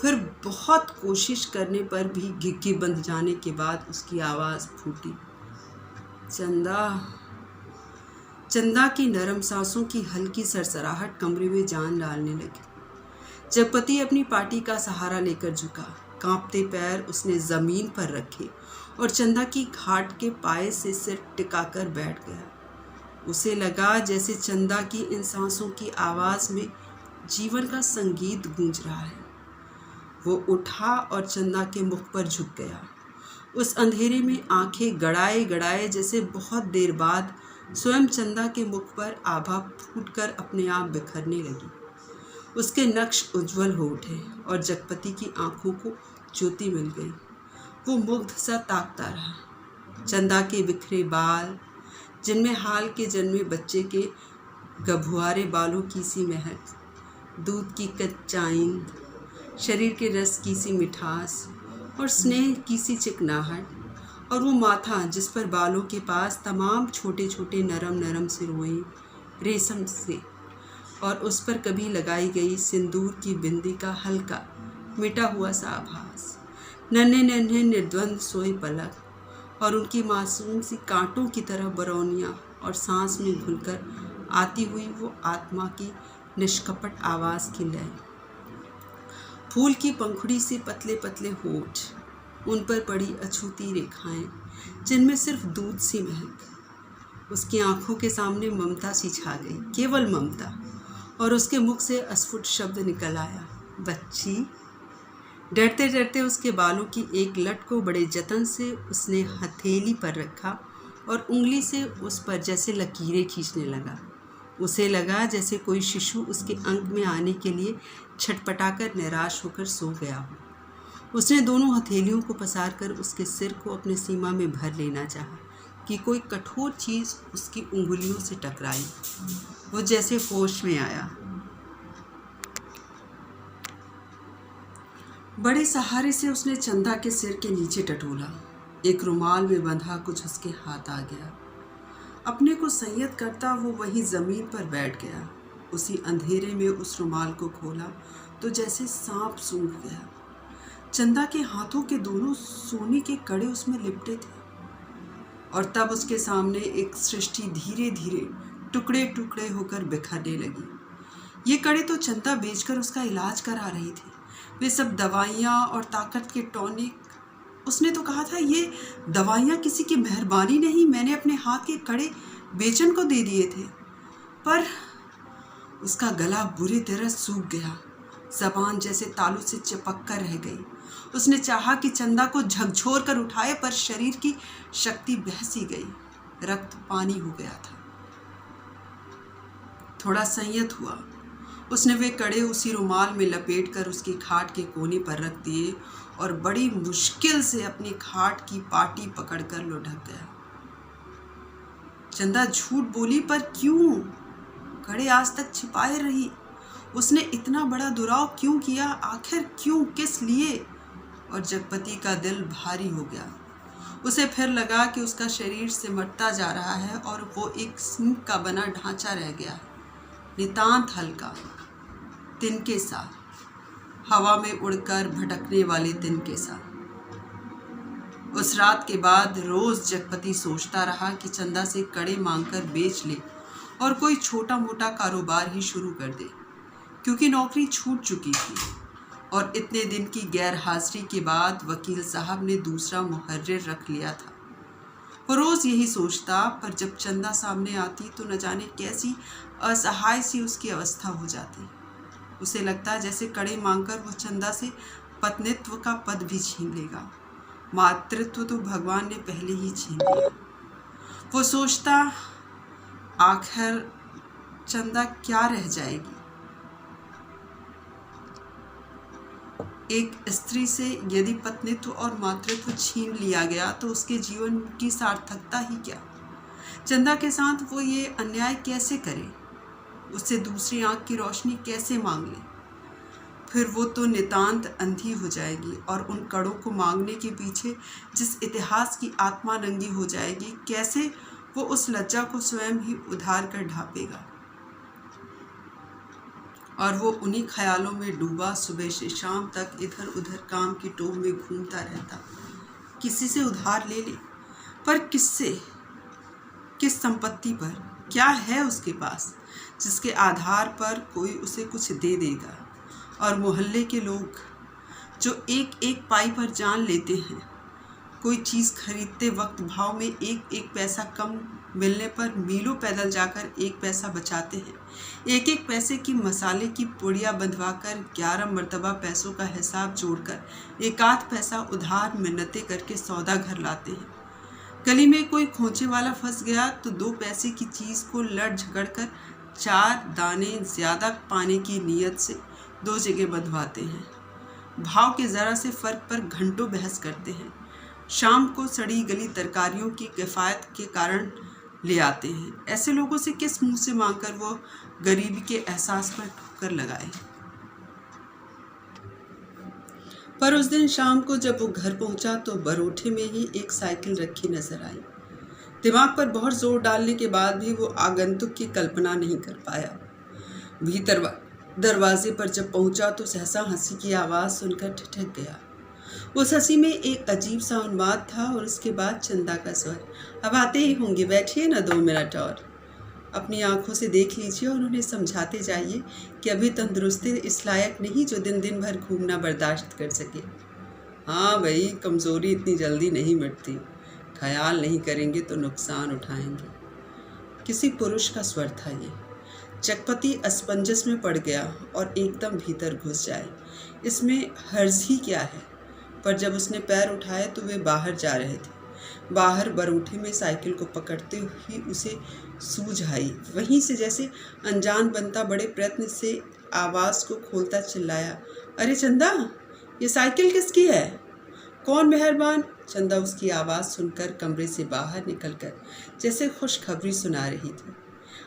फिर बहुत कोशिश करने पर भी घिघी बंध जाने के बाद उसकी आवाज़ फूटी, चंदा। चंदा की नरम सांसों की हल्की सरसराहट कमरे में जान डालने लगी। जगपति अपनी पार्टी का सहारा लेकर झुका। कांपते पैर उसने जमीन पर रखे और चंदा की घाट के पाए से सिर टिकाकर बैठ गया। उसे लगा जैसे चंदा की इन सांसों की आवाज़ में जीवन का संगीत गूंज रहा है। वो उठा और चंदा के मुख पर झुक गया। उस अंधेरे में आंखें गड़ाए गड़ाए जैसे बहुत देर बाद स्वयं चंदा के मुख पर आभा फूटकर अपने आप बिखरने लगी। उसके नक्श उज्जवल हो उठे और जगपति की आंखों को ज्योति मिल गई। वो मुग्ध सा ताकता रहा। चंदा के बिखरे बाल, जिनमें हाल के जन्मे बच्चे के गभुआरे बालों की सी महक, दूध की कच्चाइंद, शरीर के रस की सी मिठास और स्नेह की सी चिकनाहट, और वो माथा जिस पर बालों के पास तमाम छोटे छोटे नरम नरम से रोएं रेशम से, और उस पर कभी लगाई गई सिंदूर की बिंदी का हल्का मिटा हुआ सा आभास, नन्हे नन्हे निर्द्वंद सोए पलक, और उनकी मासूम सी कांटों की तरह बरौनियाँ और सांस में घुलकर आती हुई वो आत्मा की निष्कपट आवाज़ की लय। फूल की पंखुड़ी से पतले पतले होठ, उन पर पड़ी अछूती रेखाएं जिनमें सिर्फ दूध सी महक। उसकी आंखों के सामने ममता सी छा गई, केवल ममता, और उसके मुख से अस्फुट शब्द निकल आया, बच्ची। डरते डरते उसके बालों की एक लट को बड़े जतन से उसने हथेली पर रखा और उंगली से उस पर जैसे लकीरें खींचने लगा। उसे लगा जैसे कोई शिशु उसके अंग में आने के लिए छटपटाकर निराश होकर सो गया हो। उसने दोनों हथेलियों को पसारकर उसके सिर को अपने सीमा में भर लेना चाहा कि कोई कठोर चीज़ उसकी उंगलियों से टकराई। वो जैसे होश में आया। बड़े सहारे से उसने चंदा के सिर के नीचे टटोला। एक रुमाल में बंधा कुछ उसके हाथ आ गया। अपने को संयत करता वो वहीं ज़मीन पर बैठ गया। उसी अंधेरे में उस रुमाल को खोला तो जैसे सांप सूंघ गया। चंदा के हाथों के दोनों सोने के कड़े उसमें लिपटे थे, और तब उसके सामने एक सृष्टि धीरे धीरे टुकड़े टुकड़े होकर बिखरने लगी। ये कड़े तो चंदा बेचकर उसका इलाज करा रही थी। वे सब दवाइयाँ और ताकत के टॉनिक। उसने तो कहा था ये दवाइयाँ किसी की मेहरबानी नहीं, मैंने अपने हाथ के कड़े बेचन को दे दिए थे। पर उसका गला बुरी तरह सूख गया, जबान जैसे तालू से चिपक कर रह गई। उसने चाहा कि चंदा को झकझोर कर उठाए, पर शरीर की शक्ति बह सी गई, रक्त पानी हो गया था। थोड़ा संयत हुआ। उसने वे कड़े उसी रुमाल में लपेटकर उसकी खाट के कोने पर रख दिए और बड़ी मुश्किल से अपनी खाट की पाटी पकड़कर लुढ़क गया। चंदा झूठ बोली, पर क्यों? कड़े आज तक छिपाए रही। उसने इतना बड़ा दुराव क्यों किया? आखिर क्यों? किस लिए? और जगपति का दिल भारी हो गया। उसे फिर लगा कि उसका शरीर सिमटता जा रहा है और वो एक सिंह का बना ढांचा रह गया है, नितांत हल्का, तिनके सा, हवा में उड़कर भटकने वाले तिनके सा। उस रात के बाद रोज जगपति सोचता रहा कि चंदा से कड़े मांगकर बेच ले और कोई छोटा मोटा कारोबार ही शुरू कर दे, क्योंकि नौकरी छूट चुकी थी और इतने दिन की गैर हाजिरी के बाद वकील साहब ने दूसरा मुहर्रिर रख लिया था। वो रोज़ यही सोचता, पर जब चंदा सामने आती तो न जाने कैसी असहाय सी उसकी अवस्था हो जाती। उसे लगता जैसे कड़े मांगकर वो चंदा से पत्नित्व का पद भी छीन लेगा। मातृत्व तो भगवान ने पहले ही छीन लिया। वो सोचता, आखिर चंदा क्या रह जाएगी? एक स्त्री से यदि पत्नित्व और मातृत्व छीन लिया गया तो उसके जीवन की सार्थकता ही क्या? चंदा के साथ वो ये अन्याय कैसे करे? उससे दूसरी आंख की रोशनी कैसे मांग ले? फिर वो तो नितांत अंधी हो जाएगी और उन कड़ों को मांगने के पीछे जिस इतिहास की आत्मा नंगी हो जाएगी, कैसे वो उस लज्जा को स्वयं ही उधार कर ढांपेगा। और वो उन्हीं ख्यालों में डूबा सुबह से शाम तक इधर उधर काम की टोह में घूमता रहता। किसी से उधार ले ले, पर किससे, किस संपत्ति पर, क्या है उसके पास जिसके आधार पर कोई उसे कुछ दे देगा। और मोहल्ले के लोग जो एक एक पाई पर जान लेते हैं, कोई चीज़ खरीदते वक्त भाव में एक एक पैसा कम मिलने पर मीलों पैदल जाकर एक पैसा बचाते हैं। एक एक पैसे की मसाले की पुड़िया बंधवाकर 11 मरतबा पैसों का हिसाब जोड़कर एक आध पैसा उधार मिन्नतें करके सौदा घर लाते हैं। गली में कोई खोंचे वाला फंस गया तो 2 पैसे की चीज़ को लड़ झगड़ कर 4 दाने ज़्यादा पाने की नीयत से 2 जगह बंधवाते हैं। भाव के ज़रा से फ़र्क पर घंटों बहस करते हैं। शाम को सड़ी गली तरकारियों की किफ़ायत के कारण ले आते हैं। ऐसे लोगों से किस मुंह से मांगकर वो गरीबी के एहसास पर ठोकर लगाए। पर उस दिन शाम को जब वो घर पहुंचा तो बरोठे में ही एक साइकिल रखी नजर आई। दिमाग पर बहुत जोर डालने के बाद भी वो आगंतुक की कल्पना नहीं कर पाया। भीतर दरवाजे पर जब पहुंचा तो सहसा हंसी की आवाज़ सुनकर ठिठक गया। उस हंसी में एक अजीब सा उन्माद था और उसके बाद चंदा का स्वर, अब आते ही होंगे, बैठिए ना 2 मिनट और। अपनी आंखों से देख लीजिए और उन्हें समझाते जाइए कि अभी तंदुरुस्ती इस लायक नहीं जो दिन दिन भर घूमना बर्दाश्त कर सके। हाँ भाई, कमज़ोरी इतनी जल्दी नहीं मिटती, ख्याल नहीं करेंगे तो नुकसान उठाएंगे। किसी पुरुष का स्वर था ये। जगपति असमंजस में पड़ गया और एकदम भीतर घुस जाए, इसमें हर्ज ही क्या है। पर जब उसने पैर उठाए तो वे बाहर जा रहे थे। बाहर बरूठे में साइकिल को पकड़ते हुए उसे सूझ आई। वहीं से जैसे अनजान बनता बड़े प्रयत्न से आवाज़ को खोलता चिल्लाया, अरे चंदा, ये साइकिल किसकी है? कौन मेहरबान? चंदा उसकी आवाज़ सुनकर कमरे से बाहर निकलकर जैसे खुशखबरी सुना रही थी।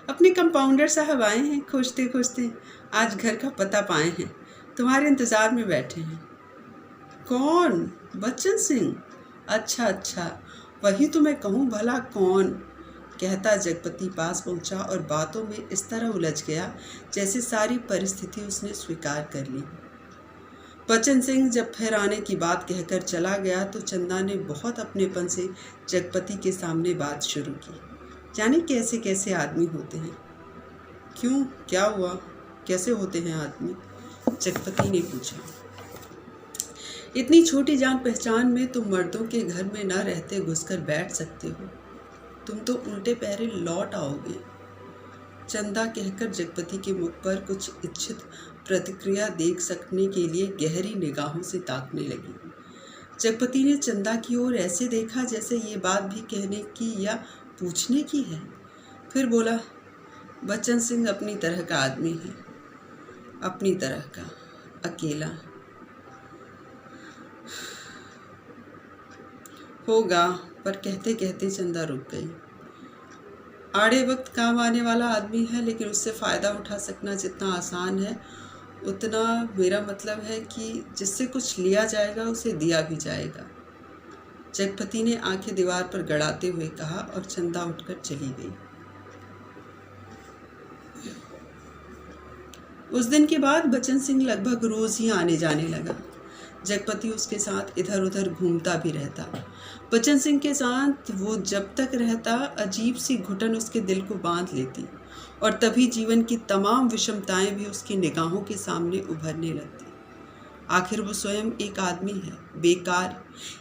अपने कंपाउंडर साहब आए हैं, खोजते खोजते आज घर का पता पाए हैं, तुम्हारे इंतज़ार में बैठे हैं। कौन? बच्चन सिंह? अच्छा, वही तो मैं कहूँ, भला कौन? कहता जगपति पास पहुँचा और बातों में इस तरह उलझ गया जैसे सारी परिस्थिति उसने स्वीकार कर ली। बच्चन सिंह जब फिर आने की बात कहकर चला गया तो चंदा ने बहुत अपनेपन से जगपति के सामने बात शुरू की। जाने कैसे कैसे आदमी होते हैं। क्यों, क्या हुआ, कैसे होते हैं आदमी? जगपति ने पूछा। इतनी छोटी जान पहचान में तुम मर्दों के घर में न रहते घुसकर बैठ सकते हो, तुम तो उल्टे पैरे लौट आओगे। चंदा कहकर जगपति के मुख पर कुछ इच्छित प्रतिक्रिया देख सकने के लिए गहरी निगाहों से ताकने लगी। जगपति ने चंदा की ओर ऐसे देखा जैसे ये बात भी कहने की या पूछने की है। फिर बोला, बच्चन सिंह अपनी तरह का आदमी है, अपनी तरह का, अकेला होगा। पर कहते कहते चंदा रुक गई। आड़े वक्त काम आने वाला आदमी है, लेकिन उससे फ़ायदा उठा सकना जितना आसान है उतना, मेरा मतलब है कि जिससे कुछ लिया जाएगा उसे दिया भी जाएगा। जगपति ने आंखें दीवार पर गड़ाते हुए कहा और चंदा उठकर चली गई। उस दिन के बाद बच्चन सिंह लगभग रोज़ ही आने जाने लगा। जगपति उसके साथ इधर उधर घूमता भी रहता। बच्चन सिंह के साथ वो जब तक रहता अजीब सी घुटन उसके दिल को बांध लेती और तभी जीवन की तमाम विषमताएं भी उसकी निगाहों के सामने उभरने लगती। आखिर वो स्वयं एक आदमी है, बेकार।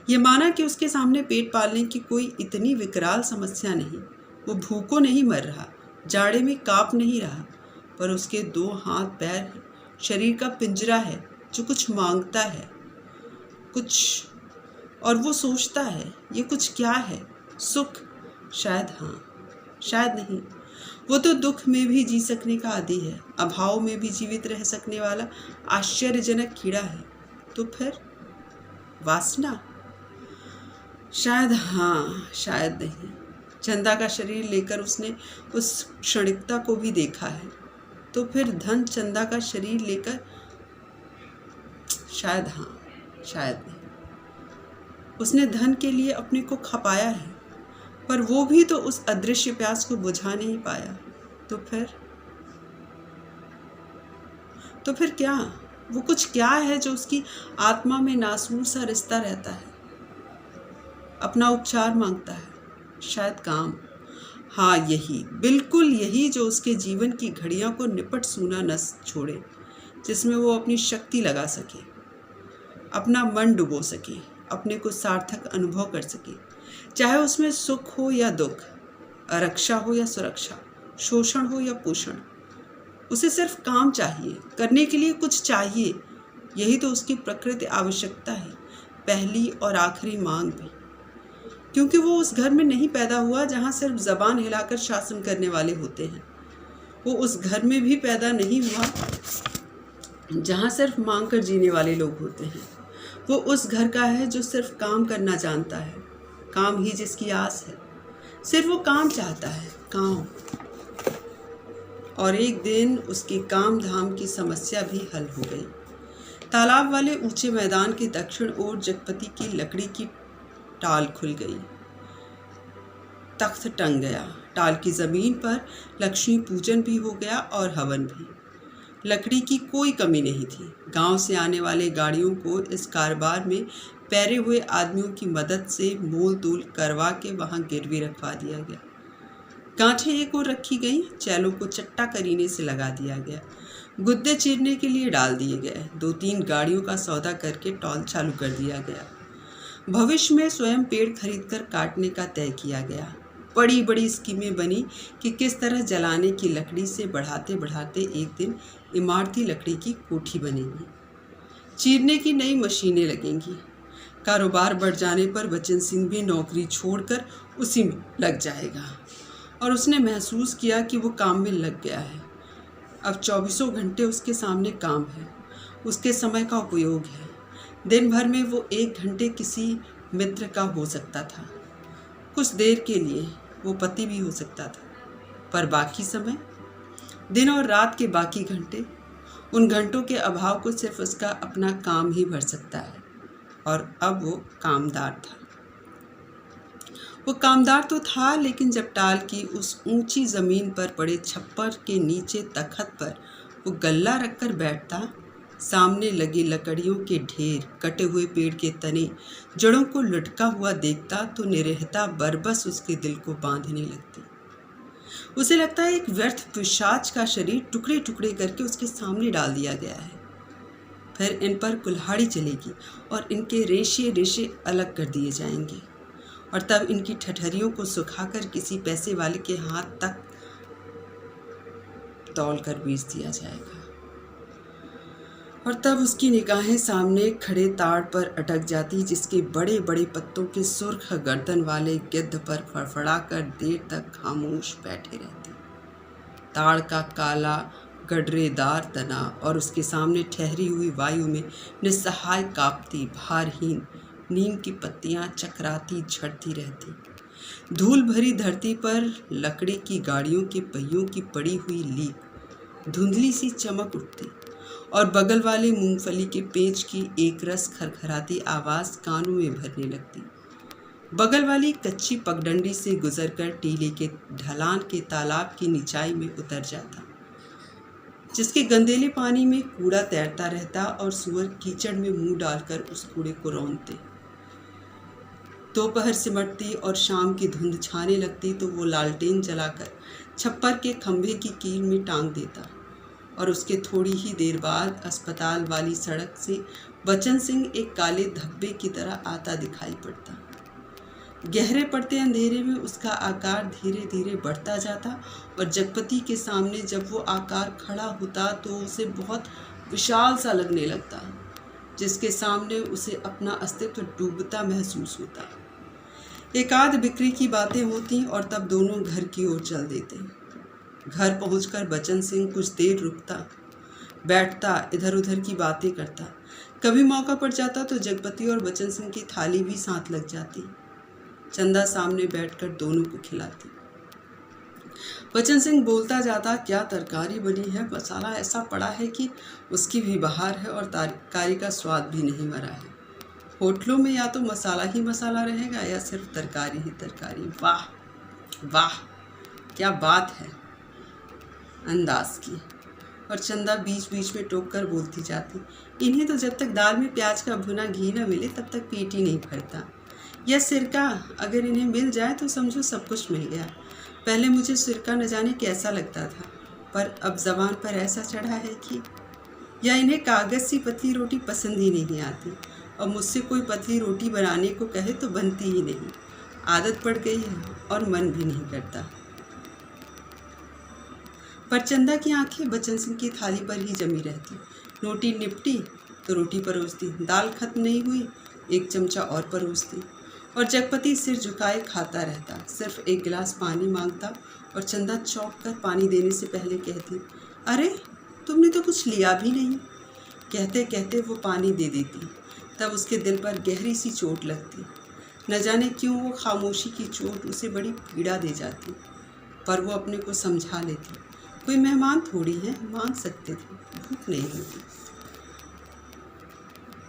ये माना कि उसके सामने पेट पालने की कोई इतनी विकराल समस्या नहीं। वो भूखों नहीं मर रहा, जाड़े में कांप नहीं रहा, पर उसके 2 हाथ पैर, शरीर का पिंजरा है जो कुछ मांगता है, कुछ, और वो सोचता है ये कुछ क्या है? सुख? शायद हाँ, शायद नहीं। वो तो दुख में भी जी सकने का आदी है, अभाव में भी जीवित रह सकने वाला आश्चर्यजनक कीड़ा है। तो फिर वासना? शायद हाँ, शायद नहीं। चंदा का शरीर लेकर उसने उस क्षणिकता को भी देखा है। तो फिर धन चंदा का शरीर लेकर शायद हाँ, शायद नहीं। उसने धन के लिए अपने को खपाया है, पर वो भी तो उस अदृश्य प्यास को बुझा नहीं पाया। तो फिर क्या? वो कुछ क्या है जो उसकी आत्मा में नासूर सा रिश्ता रहता है, अपना उपचार मांगता है? शायद काम। हाँ, यही, बिल्कुल यही जो उसके जीवन की घड़ियों को निपट सूना न छोड़े, जिसमें वो अपनी शक्ति लगा सके, अपना मन डुबो सके, अपने को सार्थक अनुभव कर सके, चाहे उसमें सुख हो या दुख, आरक्षा हो या सुरक्षा, शोषण हो या पोषण। उसे सिर्फ काम चाहिए, करने के लिए कुछ चाहिए। यही तो उसकी प्रकृति आवश्यकता है, पहली और आखिरी मांग भी। क्योंकि वो उस घर में नहीं पैदा हुआ जहाँ सिर्फ जबान हिलाकर शासन करने वाले होते हैं। वो उस घर में भी पैदा नहीं हुआ जहाँ सिर्फ मांग कर जीने वाले लोग होते हैं। वो उस घर का है जो सिर्फ काम करना जानता है, काम ही जिसकी आस है। सिर्फ वो काम चाहता है, काम। और एक दिन उसकी काम धाम की समस्या भी हल हो गई। तालाब वाले ऊंचे मैदान के दक्षिण ओर जगपति की लकड़ी की टाल खुल गई। तख्त टंग गया। टाल की जमीन पर लक्ष्मी पूजन भी हो गया और हवन भी। लकड़ी की कोई कमी नहीं थी। गांव से आने वाले गाड़ियों को इस कारोबार में पैरे हुए आदमियों की मदद से मोल तोल करवा के वहां गिरवी रखवा दिया गया। गांठें एक ओर रखी गई, चैलों को चट्टा करीने से लगा दिया गया, गुद्दे चीरने के लिए डाल दिए गए, 2-3 गाड़ियों का सौदा करके टॉल चालू कर दिया गया। भविष्य में स्वयं पेड़ खरीदकर काटने का तय किया गया। बड़ी बड़ी स्कीमें बनी कि किस तरह जलाने की लकड़ी से बढ़ाते बढ़ाते एक दिन इमारती लकड़ी की कोठी बनेगी, चीरने की नई मशीनें लगेंगी। कारोबार बढ़ जाने पर बचन सिंह भी नौकरी छोड़कर उसी में लग जाएगा। और उसने महसूस किया कि वो काम में लग गया है। अब 24 घंटे उसके सामने काम है, उसके समय का उपयोग है। दिन भर में वो 1 घंटे किसी मित्र का हो सकता था, कुछ देर के लिए वो पति भी हो सकता था, पर बाकी समय, दिन और रात के बाकी घंटे, उन घंटों के अभाव को सिर्फ उसका अपना काम ही भर सकता है। और अब वो कामदार था। वो कामदार तो था, लेकिन जब टाल की उस ऊंची ज़मीन पर पड़े छप्पर के नीचे तखत पर वो गल्ला रखकर बैठता, सामने लगी लकड़ियों के ढेर, कटे हुए पेड़ के तने, जड़ों को लटका हुआ देखता, तो निरहता बरबस उसके दिल को बांधने लगती। उसे लगता है एक व्यर्थ पिशाच का शरीर टुकड़े टुकड़े करके उसके सामने डाल दिया गया है। फिर इन पर कुल्हाड़ी चलेगी और इनके रेशे रेशे अलग कर दिए जाएंगे, और तब इनकी ठठरियों को सुखाकर किसी पैसे वाले के हाथ तक तौल कर बेच दिया जाएगा। और तब उसकी निगाहें सामने खड़े ताड़ पर अटक जाती, जिसके बड़े बड़े पत्तों के सुर्ख गर्दन वाले गिद्ध पर फड़फड़ा कर देर तक खामोश बैठे रहते। ताड़ का काला गडरेदार तना और उसके सामने ठहरी हुई वायु में निस्सहाय कांपती भारहीन नीम की पत्तियां चकराती झड़ती रहती। धूल भरी धरती पर लकड़ी की गाड़ियों के पहियों की पड़ी हुई लीक धुंधली सी चमक उठती, और बगल वाले मूंगफली के पेंच की एक रस खरखराती आवाज कानों में भरने लगती। बगल वाली कच्ची पगडंडी से गुजरकर टीले के ढलान के तालाब की निचाई में उतर जाता, जिसके गंदेले पानी में कूड़ा तैरता रहता और सुअर कीचड़ में मुंह डालकर उस कूड़े को रौंदते। दोपहर सिमटती और शाम की धुंध छाने लगती तो वो लालटेन जलाकर छप्पर के खंभे की कील में टांग देता, और उसके थोड़ी ही देर बाद अस्पताल वाली सड़क से बचन सिंह एक काले धब्बे की तरह आता दिखाई पड़ता। गहरे पड़ते अंधेरे में उसका आकार धीरे धीरे बढ़ता जाता, और जगपति के सामने जब वो आकार खड़ा होता तो उसे बहुत विशाल सा लगने लगता, जिसके सामने उसे अपना अस्तित्व डूबता महसूस होता। एक आध बिक्री की बातें होती और तब दोनों घर की ओर चल देते। घर पहुंचकर बचन सिंह कुछ देर रुकता, बैठता, इधर उधर की बातें करता। कभी मौका पड़ जाता तो जगपति और बचन सिंह की थाली भी साथ लग जाती। चंदा सामने बैठकर दोनों को खिलाती। बच्चन सिंह बोलता जाता, क्या तरकारी बनी है, मसाला ऐसा पड़ा है कि उसकी भी बहार है और तरकारी का स्वाद भी नहीं मरा है। होटलों में या तो मसाला ही मसाला रहेगा या सिर्फ तरकारी ही तरकारी। वाह वाह, क्या बात है अंदाज की। और चंदा बीच बीच में टोक कर बोलती जाती, इन्हें तो जब तक दाल में प्याज का भुना घी न मिले तब तक पेट ही नहीं भरता। यह सिरका अगर इन्हें मिल जाए तो समझो सब कुछ मिल गया। पहले मुझे सिरका न जाने कैसा लगता था, पर अब ज़बान पर ऐसा चढ़ा है कि या इन्हें कागज़ सी पतली रोटी पसंद ही नहीं आती, और मुझसे कोई पतली रोटी बनाने को कहे तो बनती ही नहीं। आदत पड़ गई है और मन भी नहीं करता। पर चंदा की आंखें बच्चन सिंह की थाली पर ही जमी रहती। रोटी निपटी तो रोटी परोसती, दाल खत्म नहीं हुई एक चमचा और परोसती, और जगपति सिर झुकाए खाता रहता। सिर्फ एक गिलास पानी मांगता और चंदा चौंक कर पानी देने से पहले कहती, अरे तुमने तो कुछ लिया भी नहीं। कहते कहते वो पानी दे देती। तब उसके दिल पर गहरी सी चोट लगती। न जाने क्यों वो खामोशी की चोट उसे बड़ी पीड़ा दे जाती, पर वो अपने को समझा लेती, कोई मेहमान थोड़ी है, मांग सकते थे, भूख नहीं होती।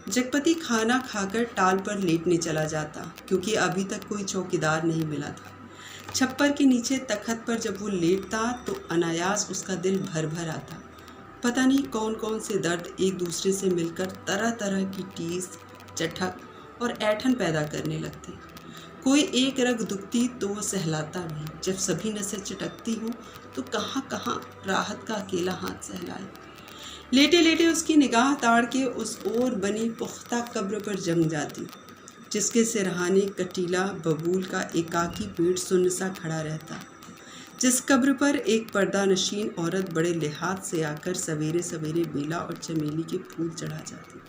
जगपति खाना खाकर टाल पर लेटने चला जाता, क्योंकि अभी तक कोई चौकीदार नहीं मिला था। छप्पर के नीचे तखत पर जब वो लेटता तो अनायास उसका दिल भर भर आता। पता नहीं कौन कौन से दर्द एक दूसरे से मिलकर तरह तरह की टीस, चटक और ऐठन पैदा करने लगते। कोई एक रग दुखती तो वो सहलाता भी। जब सभी नसें चटकती हों तो कहाँ कहाँ राहत का अकेला हाथ सहलाए। लेटे लेटे उसकी निगाह ताड़ के उस ओर बनी पुख्ता कब्र पर जम जाती, जिसके सिरहाने कटीला बबूल का एकाकी पेड़ सुन्न सा खड़ा रहता। जिस कब्र पर एक पर्दा नशीन औरत बड़े लिहाज से आकर सवेरे सवेरे बेला और चमेली के फूल चढ़ा जाती,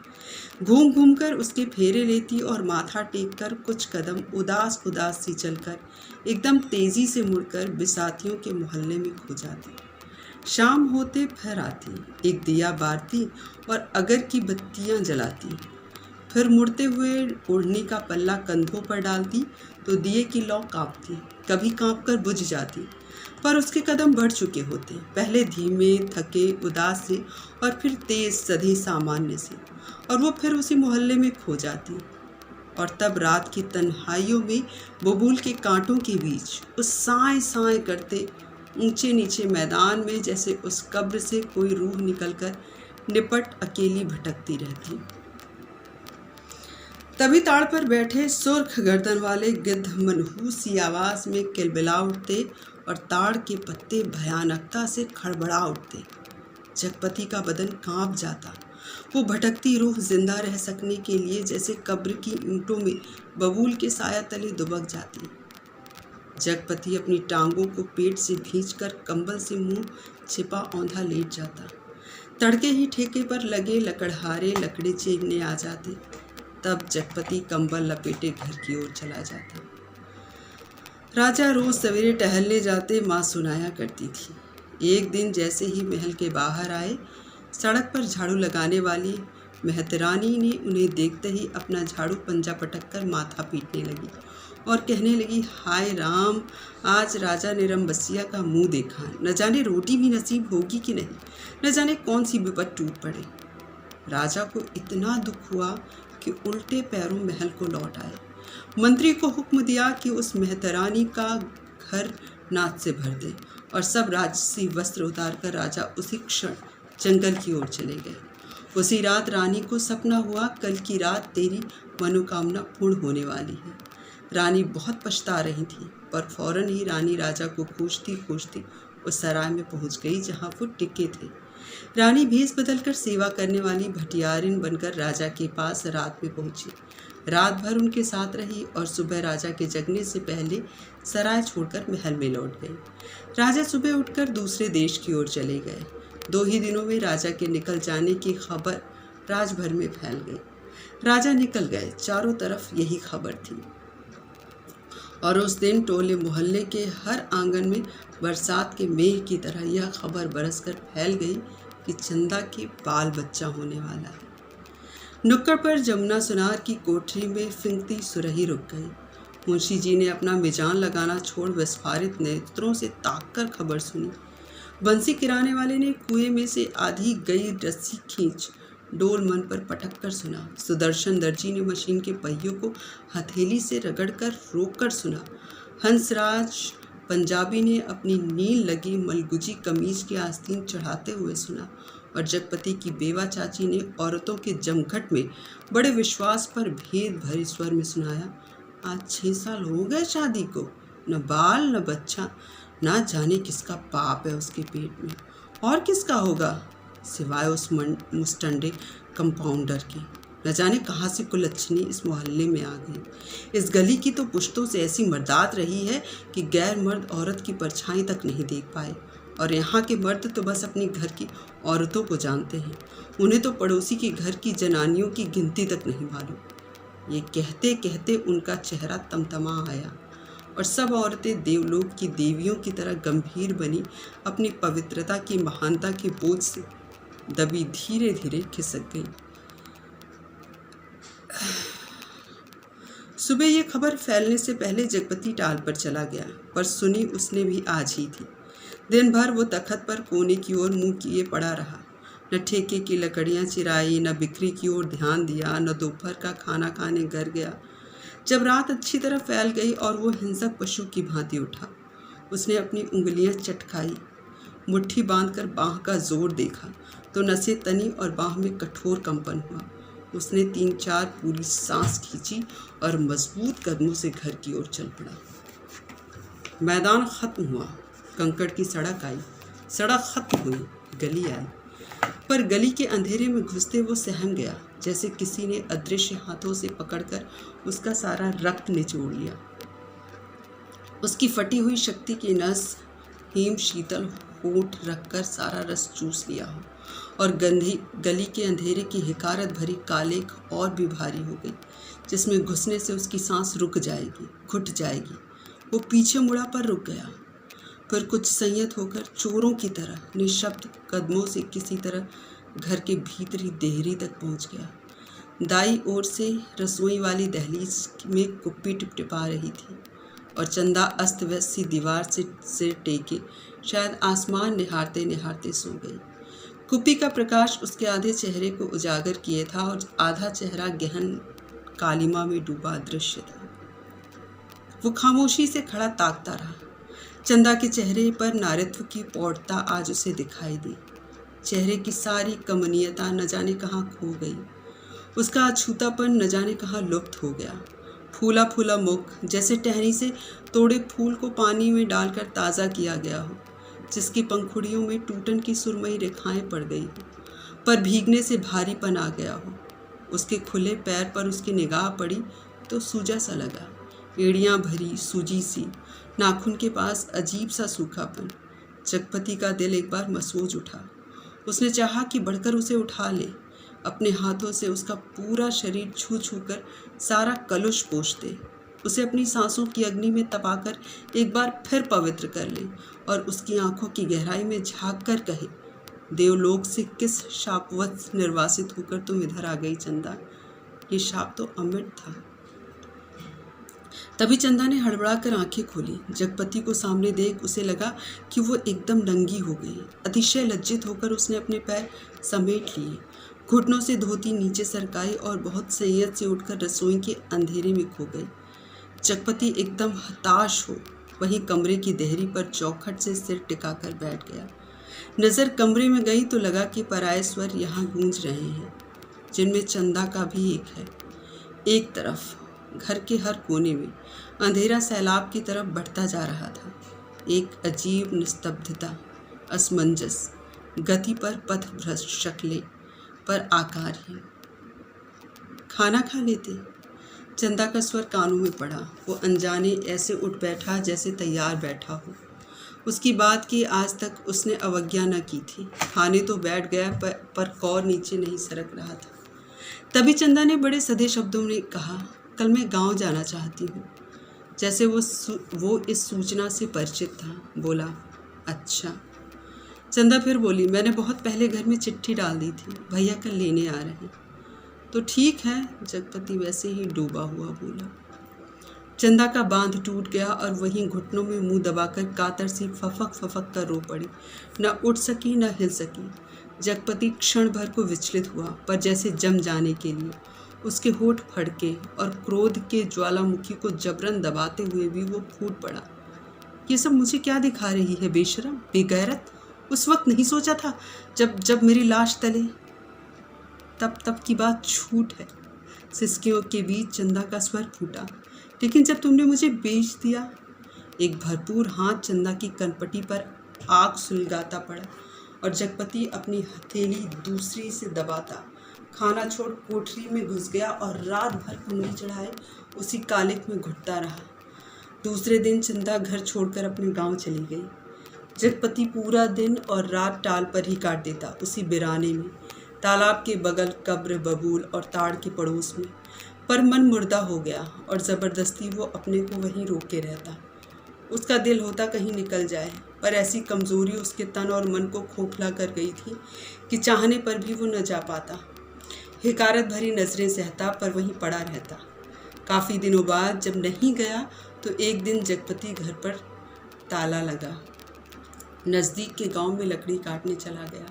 घूम घूम कर उसके फेरे लेती और माथा टेक कर कुछ कदम उदास उदास सी चलकर एकदम तेजी से मुड़कर बिसातियों के मोहल्ले में खो जाती। शाम होते फिर आती, एक दिया बारती और अगर की बत्तियां जलाती, फिर मुड़ते हुए ओढ़नी का पल्ला कंधों पर डालती तो दिए की लौ कांपती, कभी कांप कर बुझ जाती, पर उसके कदम बढ़ चुके होते, पहले धीमे थके उदास से और फिर तेज सधी सामान्य से, और वो फिर उसी मोहल्ले में खो जाती। और तब रात की तन्हाइयों में बबूल के कांटों के बीच उस साए साए करते ऊंचे नीचे मैदान में जैसे उस कब्र से कोई रूह निकलकर निपट अकेली भटकती रहती। तभी ताड़ पर बैठे सुर्ख गर्दन वाले गिद्ध मनहूस सी आवाज में किलबिला उठते और ताड़ के पत्ते भयानकता से खड़बड़ा उठते। जगपति का बदन कांप जाता। वो भटकती रूह जिंदा रह सकने के लिए जैसे कब्र की ईंटों में बबूल के साया तले दुबक जाती। जगपति अपनी टांगों को पेट से भींचकर कंबल से मुंह छिपा औंधा लेट जाता। तड़के ही ठेके पर लगे लकड़हारे लकड़ी चीरने आ जाते। तब जगपति कंबल लपेटे घर की ओर चला जाता। राजा रोज सवेरे टहलने जाते, माँ सुनाया करती थी। एक दिन जैसे ही महल के बाहर आए, सड़क पर झाड़ू लगाने वाली मेहतरानी ने उन्हें देखते ही अपना झाड़ू पंजा पटक कर माथा पीटने लगी और कहने लगी, हाय राम, आज राजा ने रमबसिया का मुंह देखा, न जाने रोटी भी नसीब होगी कि नहीं, न जाने कौन सी विपत टूट पड़े। राजा को इतना दुख हुआ कि उल्टे पैरों महल को लौट आए। मंत्री को हुक्म दिया कि उस मेहतरानी का घर नाच से भर दे, और सब राजसी वस्त्र उतारकर राजा उसी क्षण जंगल की ओर चले गए। उसी रात रानी को सपना हुआ, कल की रात तेरी मनोकामना पूर्ण होने वाली है। रानी बहुत पछता रही थी, पर फौरन ही रानी राजा को खोजती खोजती उस सराय में पहुंच गई जहां वो टिके थे। रानी भेष बदलकर सेवा करने वाली भटियारिन बनकर राजा के पास रात में पहुंची। रात भर उनके साथ रही और सुबह राजा के जगने से पहले सराय छोड़कर महल में लौट गई। राजा सुबह उठकर दूसरे देश की ओर चले गए। 2 ही दिनों में राजा के निकल जाने की खबर राजभर में फैल गई। राजा निकल गए, चारों तरफ यही खबर थी। और उस दिन टोले मोहल्ले के हर आंगन में बरसात के मेघ की तरह यह खबर बरसकर फैल गई कि चंदा के बाल बच्चा होने वाला है। नुक्कड़ पर जमुना सुनार की कोठरी में फिंकती सुरही रुक गई। मुंशी जी ने अपना मिजान लगाना छोड़ विस्फारित नेत्रों से ताककर खबर सुनी। बंसी किराने वाले ने कुएं में से आधी गई रस्सी खींच डोल मन पर पटक कर सुना। सुदर्शन दर्जी ने मशीन के पहियों को हथेली से रगड़कर रोककर सुना। हंसराज पंजाबी ने अपनी नील लगी मलगुजी कमीज की आस्तीन चढ़ाते हुए सुना। और जगपति की बेवा चाची ने औरतों के जमघट में बड़े विश्वास पर भेद भरे स्वर में सुनाया, आज 6 साल हो गए शादी को, न बाल न बच्चा, ना जाने किसका पाप है उसके पेट में, और किसका होगा सिवाय उस मुस्टंडे कंपाउंडर की। न जाने कहाँ से कुलच्छनी इस मोहल्ले में आ गई। इस गली की तो पुश्तों से ऐसी मर्दात रही है कि गैर मर्द औरत की परछाई तक नहीं देख पाए। और यहाँ के मर्द तो बस अपनी घर की औरतों को जानते हैं, उन्हें तो पड़ोसी के घर की जनानियों की गिनती तक नहीं मालूम। ये कहते कहते उनका चेहरा तमतमा आया और सब औरतें देवलोक की देवियों की तरह गंभीर बनी अपनी पवित्रता की महानता के बोझ से दबी धीरे धीरे खिसक गई। सुबह ये खबर फैलने से पहले जगपति टाल पर चला गया, पर सुनी उसने भी आज ही थी। दिन भर वो तखत पर कोने की ओर मुंह किए पड़ा रहा, न ठेके की लकड़ियां चिराई, न बिक्री की ओर ध्यान दिया, न दोपहर का खाना खाने घर गया। जब रात अच्छी तरह फैल गई और वो हिंसक पशु की भांति उठा, उसने अपनी उंगलियां चटकाई, मुट्ठी बांधकर बाँह का जोर देखा तो नसें तनी और बाँह में कठोर कंपन हुआ। उसने 3-4 पूरी सांस खींची और मजबूत कदमों से घर की ओर चल पड़ा। मैदान खत्म हुआ, कंकड़ की सड़क आई, सड़क खत्म हुई, गली आई, पर गली के अंधेरे में घुसते वो सहम गया, जैसे किसी ने अदृश्य हाथों से पकड़कर उसका सारा रक्त निचोड़ लिया। उसकी फटी हुई शक्ति की नस हिम शीतल होठ रखकर सारा रस चूस लिया हो, और गली के अंधेरे की हिकारत भरी कालेख और भी भारी हो गई, जिसमें घुसने से उसकी सांस रुक जाएगी, घुट जाएगी। वो पीछे मुड़ा पर रुक गया, पर कुछ संयत होकर चोरों की तरह निशब्द कदमों से किसी तरह घर के भीतरी देहरी तक पहुंच गया। दाई ओर से रसोई वाली दहलीज में कुप्पी टिपटिपा रही थी और चंदा अस्त व्यस्त सी दीवार से सिर टेके शायद आसमान निहारते निहारते सो गई। कुप्पी का प्रकाश उसके आधे चेहरे को उजागर किए था और आधा चेहरा गहन कालिमा में डूबा दृश्य था। वो खामोशी से खड़ा ताकता रहा। चंदा के चेहरे पर नारित्व की पौढ़ता आज उसे दिखाई दी। चेहरे की सारी कमनीयता न जाने कहाँ खो गई, उसका अछूतापन न जाने कहाँ लुप्त हो गया। फूला फूला मुख जैसे टहनी से तोड़े फूल को पानी में डालकर ताज़ा किया गया हो, जिसकी पंखुड़ियों में टूटन की सुरमई रेखाएं पड़ गई हो, पर भीगने से भारीपन आ गया हो। उसके खुले पैर पर उसकी निगाह पड़ी तो सूजा सा लगा, एड़ियाँ भरी सूजी सी, नाखून के पास अजीब सा सूखापन। जगपति का दिल एक बार मसोज उठा। उसने चाहा कि बढ़कर उसे उठा ले, अपने हाथों से उसका पूरा शरीर छू छू कर सारा कलुष पोंछ दे, उसे अपनी सांसों की अग्नि में तपाकर एक बार फिर पवित्र कर ले और उसकी आंखों की गहराई में झांक कर कहे, देवलोक से किस शापवश निर्वासित होकर तुम इधर आ गई चंदा? ये शाप तो अमृत था। तभी चंदा ने हड़बड़ाकर आंखें खोली। जगपति को सामने देख उसे लगा कि वो एकदम नंगी हो गई। अतिशय लज्जित होकर उसने अपने पैर समेट लिए, घुटनों से धोती नीचे सरकाई और बहुत संयत से उठकर रसोई के अंधेरे में खो गई। जगपति एकदम हताश हो वहीं कमरे की देहरी पर चौखट से सिर टिकाकर बैठ गया। नज़र कमरे में गई तो लगा कि पराये स्वर यहाँ गूंज रहे हैं, जिनमें चंदा का भी एक है। एक तरफ घर के हर कोने में अंधेरा सैलाब की तरफ बढ़ता जा रहा था। एक अजीब निस्तब्धता, असमंजस, गति पर पथभ्रष्ट शक्लें, पर आकारहीन। खाना खा लेते, चंदा का स्वर कानों में पड़ा। वो अनजाने ऐसे उठ बैठा जैसे तैयार बैठा हो। उसकी बात की आज तक उसने अवज्ञा न की थी। खाने तो बैठ गया पर कौर नीचे नहीं सरक रहा था। तभी चंदा ने बड़े सधे शब्दों में कहा, कल मैं गांव जाना चाहती हूँ। जैसे वो इस सूचना से परिचित था। बोला, अच्छा। चंदा फिर बोली, मैंने बहुत पहले घर में चिट्ठी डाल दी थी, भैया कल लेने आ रहे हैं। तो ठीक है, जगपति वैसे ही डूबा हुआ बोला। चंदा का बांध टूट गया और वहीं घुटनों में मुंह दबाकर कातर सी फफक फफक कर रो पड़ी। न उठ सकी न हिल सकी। जगपति क्षण भर को विचलित हुआ, पर जैसे जम जाने के लिए उसके होठ फड़के और क्रोध के ज्वालामुखी को जबरन दबाते हुए भी वो फूट पड़ा। ये सब मुझे क्या दिखा रही है, बेशरम, बेगैरत। उस वक्त नहीं सोचा था जब जब मेरी लाश तले। तब की बात झूठ है। सिसकियों के बीच चंदा का स्वर फूटा। लेकिन जब तुमने मुझे बेच दिया। एक भरपूर हाथ चंदा की कनपटी पर आग सुलगाता पड़ा और जगपति अपनी हथेली दूसरी से दबाता खाना छोड़ कोठरी में घुस गया और रात भर कुंडली चढ़ाए उसी कालिक में घुटता रहा। दूसरे दिन चंदा घर छोड़कर अपने गांव चली गई। जगपति पूरा दिन और रात टाल पर ही काट देता, उसी बिराने में, तालाब के बगल कब्र, बबूल और ताड़ के पड़ोस में। पर मन मुर्दा हो गया और ज़बरदस्ती वो अपने को वहीं रोके रहता। उसका दिल होता कहीं निकल जाए, पर ऐसी कमज़ोरी उसके तन और मन को खोखला कर गई थी कि चाहने पर भी वो न जा पाता। हिकारत भरी नज़रें सहता, पर वहीं पड़ा रहता। काफ़ी दिनों बाद जब नहीं गया तो एक दिन जगपति घर पर ताला लगा। नज़दीक के गांव में लकड़ी काटने चला गया।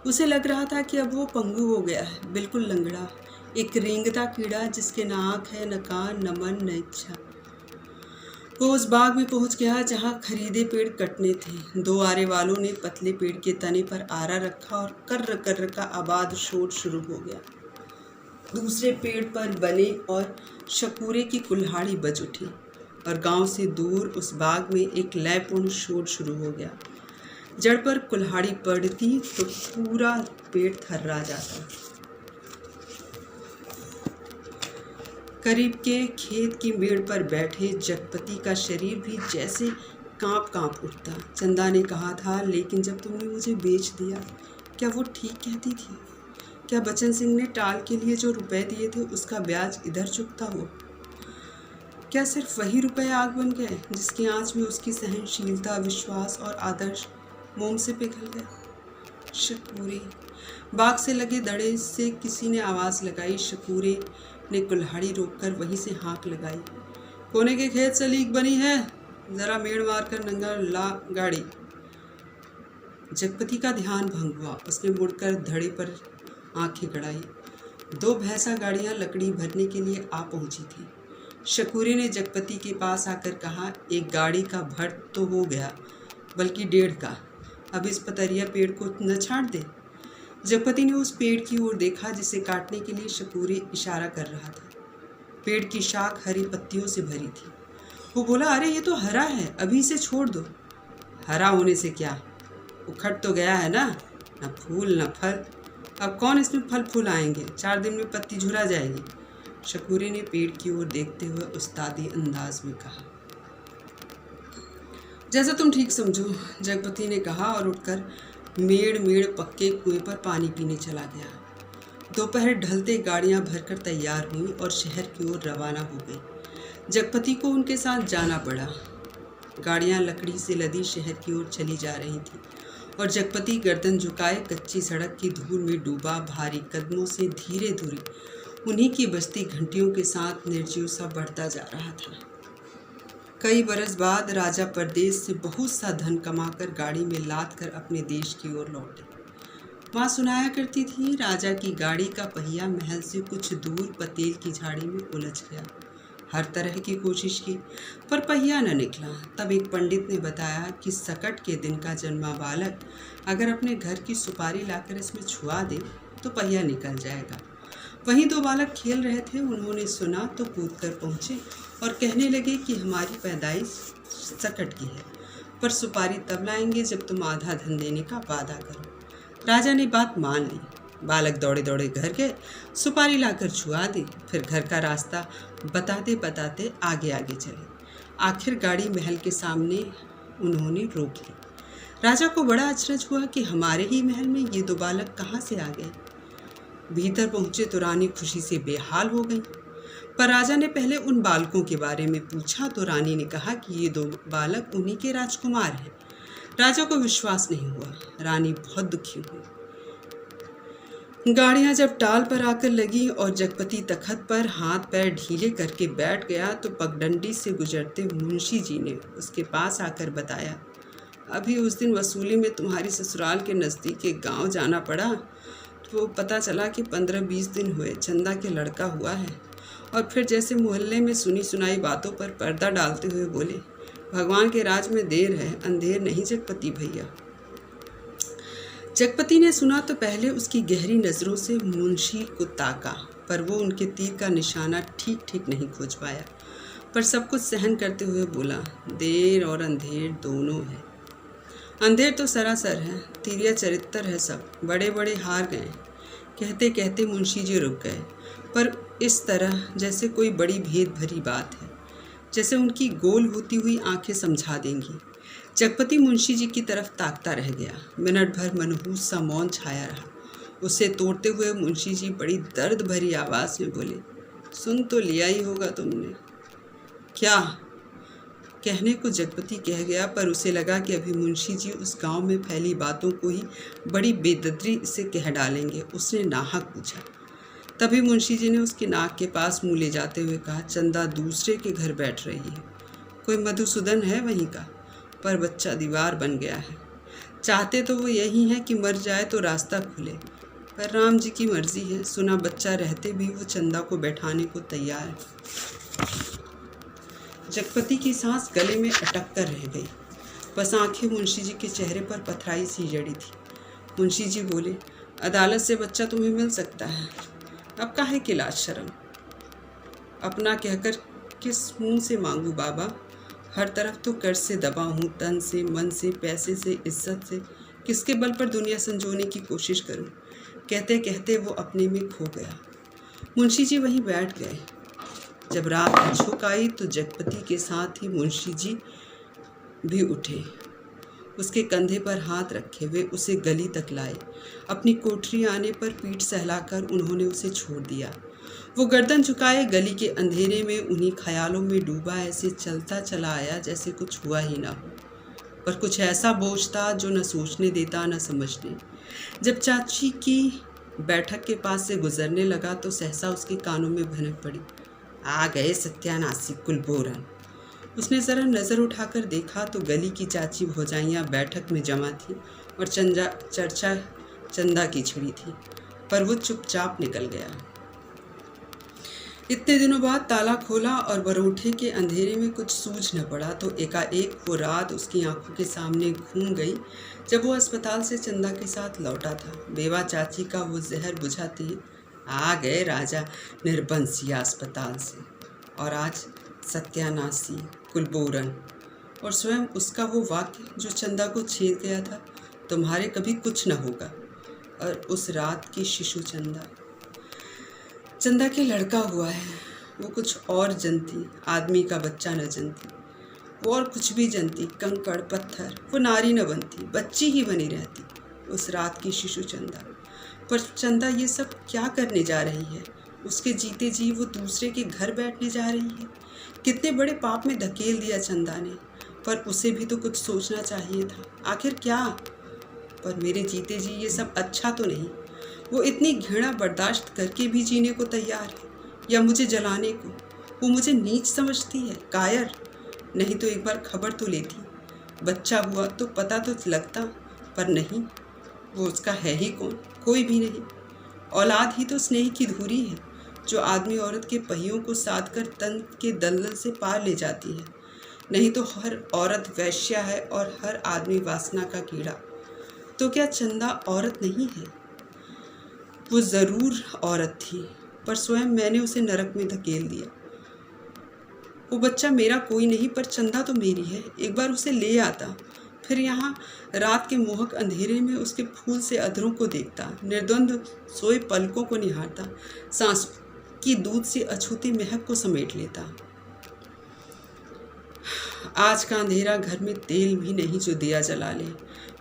उसे लग रहा था कि अब वो पंगु हो गया है, बिल्कुल लंगड़ा, एक रेंगता कीड़ा जिसके न आँख है, न कान, न मन, न इच्छा। वो उस बाग में पहुंच गया जहां खरीदे पेड़ कटने थे। दो आरे वालों ने पतले पेड़ के तने पर आरा रखा और कर्र कर्र का आबाद शोर शुरू हो गया। दूसरे पेड़ पर बने और शकूरे की कुल्हाड़ी बज उठी और गांव से दूर उस बाग में एक लयपूर्ण शोर शुरू हो गया। जड़ पर कुल्हाड़ी पड़ती तो पूरा पेड़ थर्रा जाता। करीब के खेत की मेड़ पर बैठे जगपति का शरीर भी जैसे कांप उठता। चंदा ने कहा था, लेकिन जब तुमने मुझे बेच दिया, क्या वो ठीक कहती थी? क्या बचन सिंह ने टाल के लिए जो रुपए दिए थे उसका ब्याज इधर चुकता हो? क्या सिर्फ वही रुपए आग बन गए जिसकी आंच में उसकी सहनशीलता, विश्वास और आदर्श मोम से पिघल गए? शकूरे। बाग से लगे दड़े से किसी ने आवाज़ लगाई। शकूरे ने कुल्हाड़ी रोककर वहीं से हाँक लगाई। कोने के खेत से लीक बनी है, जरा मेड़ मारकर नंगा ला गाड़ी। जगपति का ध्यान भंग हुआ। उसने मुड़कर धड़े पर आंखें गड़ाई। दो भैंसा गाड़ियां लकड़ी भरने के लिए आ पहुंची थी। शकूरे ने जगपति के पास आकर कहा, एक गाड़ी का भर तो हो गया, बल्कि 1.5 का। अब इस पतरिया पेड़ को न छाट दे। जगपति ने उस पेड़ की ओर देखा जिसे काटने के लिए शकूरे इशारा कर रहा था। पेड़ की शाख हरी पत्तियों से भरी थी। वो बोला, अरे ये तो हरा है, अभी इसे छोड़ दो। हरा होने से क्या, उखड़ तो गया है ना, न फूल न फल। अब कौन इसमें फल फूल आएंगे, 4 दिन में पत्ती झुरा जाएगी। शकूरे ने पेड़ की ओर देखते हुए उस्तादी अंदाज में कहा। जैसा तुम ठीक समझो, जगपति ने कहा और उठकर मेड़ पक्के कुएं पर पानी पीने चला गया। दोपहर ढलते गाड़ियां भरकर तैयार हुई और शहर की ओर रवाना हो गई। जगपति को उनके साथ जाना पड़ा। गाड़ियां लकड़ी से लदी शहर की ओर चली जा रही थी और जगपति गर्दन झुकाए कच्ची सड़क की धूल में डूबा भारी कदमों से धीरे धीरे उन्हीं की बजती घंटियों के साथ निर्जीव सा बढ़ता जा रहा था। कई बरस बाद राजा परदेश से बहुत सा धन कमाकर गाड़ी में लाद कर अपने देश की ओर लौटे। माँ सुनाया करती थी, राजा की गाड़ी का पहिया महल से कुछ दूर पतेल की झाड़ी में उलझ गया। हर तरह की कोशिश की, पर पहिया न निकला। तब एक पंडित ने बताया कि सकट के दिन का जन्मा बालक अगर अपने घर की सुपारी लाकर इसमें छुआ दे तो पहिया निकल जाएगा। वहीं 2 बालक खेल रहे थे, उन्होंने सुना तो कूद कर पहुँचे और कहने लगे कि हमारी पैदाइश सकट की है, पर सुपारी तब लाएंगे जब तुम आधा धन देने का वादा करो। राजा ने बात मान ली। बालक दौड़े दौड़े घर गए, सुपारी लाकर छुआ दी, फिर घर का रास्ता बताते बताते आगे आगे चले। आखिर गाड़ी महल के सामने उन्होंने रोक ली। राजा को बड़ा अचरज हुआ कि हमारे ही महल में ये 2 बालक कहाँ से आ गए। भीतर पहुंचे तो रानी खुशी से बेहाल हो गई। पर राजा ने पहले उन बालकों के बारे में पूछा तो रानी ने कहा कि ये 2 बालक उन्हीं के राजकुमार हैं। राजा को विश्वास नहीं हुआ। रानी बहुत दुखी हुई। गाड़ियां जब टाल पर आकर लगी और जगपति तखत पर हाथ पैर ढीले करके बैठ गया तो पगडंडी से गुजरते मुंशी जी ने उसके पास आकर बताया, अभी उस दिन वसूली में तुम्हारी ससुराल के नज़दीक एक गांव जाना पड़ा तो पता चला कि 15-20 दिन हुए चंदा के लड़का हुआ है। और फिर जैसे मोहल्ले में सुनी सुनाई बातों पर पर्दा डालते हुए बोले, भगवान के राज में देर है, अंधेर नहीं जगपति भैया। जगपति ने सुना तो पहले उसकी गहरी नज़रों से मुंशी को ताका, पर वो उनके तीर का निशाना ठीक नहीं खोज पाया, पर सब कुछ सहन करते हुए बोला, देर और अंधेर दोनों है। अंधेर तो सरासर है, तिरिया चरित्र है सब, बड़े बड़े हार गए। कहते कहते मुंशी जी रुक गए, पर इस तरह जैसे कोई बड़ी भेद भरी बात है, जैसे उनकी गोल होती हुई आंखें समझा देंगी। जगपति मुंशी जी की तरफ ताकता रह गया। मिनट भर मनहूस सा मौन छाया रहा। उसे तोड़ते हुए मुंशी जी बड़ी दर्द भरी आवाज़ में बोले, सुन तो लिया ही होगा तुमने। क्या? कहने को जगपति कह गया, पर उसे लगा कि अभी मुंशी जी उस गांव में फैली बातों को ही बड़ी बेदर्दी से कह डालेंगे। उसने नाहक पूछा। तभी मुंशी जी ने उसके नाक के पास मुँह ले जाते हुए कहा, चंदा दूसरे के घर बैठ रही है, कोई मधुसूदन है वहीं का, पर बच्चा दीवार बन गया है। चाहते तो वो यही है कि मर जाए तो रास्ता खुले, पर राम जी की मर्जी है। सुना बच्चा रहते भी वो चंदा को बैठाने को तैयार है। जगपति की सांस गले में अटक कर रह गई, बस आंखें मुंशी जी के चेहरे पर पथराई सी जड़ी थी। मुंशी जी बोले, अदालत से बच्चा तुम्हें मिल सकता है, अब काहे की लाज शर्म। अपना कहकर किस मुंह से मांगू बाबा, हर तरफ तो कर्ज से दबा हूँ, तन से, मन से, पैसे से, इज्जत से, किसके बल पर दुनिया संजोने की कोशिश करूँ। कहते कहते वो अपने में खो गया। मुंशी जी वहीं बैठ गए। जब रात की झुक आई तो जगपति के साथ ही मुंशी जी भी उठे। उसके कंधे पर हाथ रखे वे उसे गली तक लाए। अपनी कोठरी आने पर पीठ सहलाकर उन्होंने उसे छोड़ दिया। वो गर्दन झुकाए गली के अंधेरे में उन्हीं ख्यालों में डूबा ऐसे चलता चला आया जैसे कुछ हुआ ही ना हो, पर कुछ ऐसा बोझ था जो न सोचने देता न समझने। जब चाची की बैठक के पास से गुजरने लगा तो सहसा उसके कानों में भनक पड़ी, आ गए सत्यानाशी कुलबोरन। उसने ज़रा नज़र उठाकर देखा तो गली की चाची भौजाइयाँ बैठक में जमा थी और चर्चा चंदा की छिड़ी थी, पर वो चुपचाप निकल गया। इतने दिनों बाद ताला खोला और बरोठे के अंधेरे में कुछ सूझ न पड़ा तो एकाएक वो रात उसकी आंखों के सामने घूम गई जब वो अस्पताल से चंदा के साथ लौटा था। बेवा चाची का वो जहर बुझाती आ गए राजा निर्बंसिया अस्पताल से, और आज सत्यानाशी कुलबोरन, और स्वयं उसका वो वाक्य जो चंदा को छेद गया था, तुम्हारे कभी कुछ न होगा। और उस रात की शिशु चंदा के लड़का हुआ है। वो कुछ और जनती, आदमी का बच्चा न जनती, वो और कुछ भी जनती, कंकड़ पत्थर, वो नारी न बनती, बच्ची ही बनी रहती। उस रात की शिशु चंदा। पर चंदा ये सब क्या करने जा रही है? उसके जीते जी वो दूसरे के घर बैठने जा रही है। कितने बड़े पाप में धकेल दिया चंदा ने, पर उसे भी तो कुछ सोचना चाहिए था। आखिर क्या? पर मेरे जीते जी ये सब अच्छा तो नहीं। वो इतनी घृणा बर्दाश्त करके भी जीने को तैयार है, या मुझे जलाने को। वो मुझे नीच समझती है, कायर। नहीं तो एक बार खबर तो लेती, बच्चा हुआ तो पता तो लगता, पर नहीं, वो उसका है ही कौन? कोई भी नहीं। औलाद ही तो स्नेह की धुरी है जो आदमी औरत के पहियों को साध कर तन के दलदल से पार ले जाती है। नहीं तो हर औरत वैश्या है और हर आदमी वासना का कीड़ा। तो क्या चंदा औरत नहीं है? वो ज़रूर औरत थी, पर स्वयं मैंने उसे नरक में धकेल दिया। वो बच्चा मेरा कोई नहीं, पर चंदा तो मेरी है। एक बार उसे ले आता, फिर यहाँ रात के मोहक अंधेरे में उसके फूल से अधरों को देखता, निर्द्वंद सोए पलकों को निहारता, सांस की दूध से अछूती महक को समेट लेता। आज का अंधेरा घर में तेल भी नहीं जो दिया जला ले।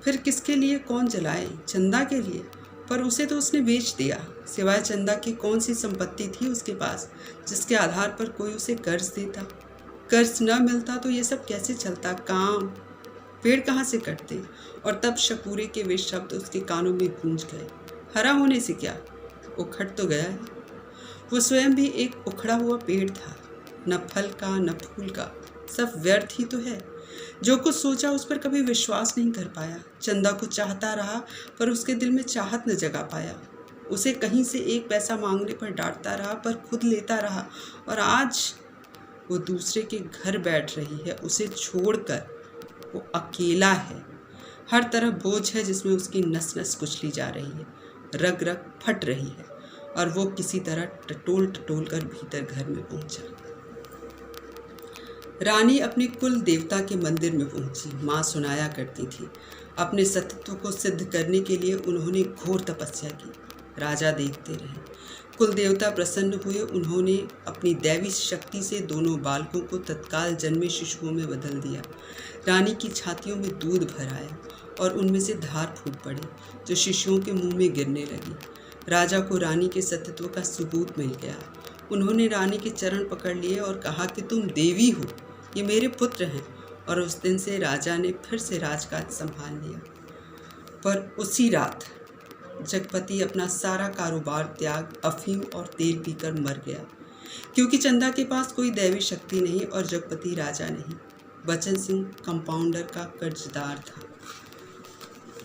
फिर किसके लिए कौन जलाए? चंदा के लिए, पर उसे तो उसने बेच दिया। सिवाय चंदा की कौन सी संपत्ति थी उसके पास जिसके आधार पर कोई उसे कर्ज देता? कर्ज न मिलता तो ये सब कैसे चलता? काम पेड़ कहाँ से कटते? और तब शकूरे के वे शब्द उसके कानों में गूंज गए, हरा होने से क्या, उखड़ तो गया है। वो स्वयं भी एक उखड़ा हुआ पेड़ था, न फल का न फूल का, सब व्यर्थ ही तो है। जो कुछ सोचा उस पर कभी विश्वास नहीं कर पाया। चंदा को चाहता रहा पर उसके दिल में चाहत न जगा पाया। उसे कहीं से एक पैसा मांगने पर डांटता रहा पर खुद लेता रहा, और आज वो दूसरे के घर बैठ रही है, उसे छोड़कर। वो अकेला है, हर तरफ बोझ है जिसमें उसकी नस नस कुचली जा रही है, रग रग फट रही है, और वो किसी तरह टटोल टटोल कर भीतर घर में पहुंचा। रानी अपने कुल देवता के मंदिर में पहुंची। माँ सुनाया करती थी, अपने सत्यत्व को सिद्ध करने के लिए उन्होंने घोर तपस्या की। राजा देखते रहे। कुल देवता प्रसन्न हुए। उन्होंने अपनी दैवी शक्ति से दोनों बालकों को तत्काल जन्मे शिशुओं में बदल दिया। रानी की छातियों में दूध भर आया और उनमें से धार फूट पड़ी जो शिशुओं के मुंह में गिरने लगी। राजा को रानी के सत्यत्व का सबूत मिल गया। उन्होंने रानी के चरण पकड़ लिए और कहा कि तुम देवी हो, ये मेरे पुत्र हैं। और उस दिन से राजा ने फिर से राजकाज संभाल लिया। पर उसी रात जगपति अपना सारा कारोबार त्याग अफीम और तेल पीकर मर गया, क्योंकि चंदा के पास कोई दैवी शक्ति नहीं और जगपति राजा नहीं, बचन सिंह कंपाउंडर का कर्जदार था।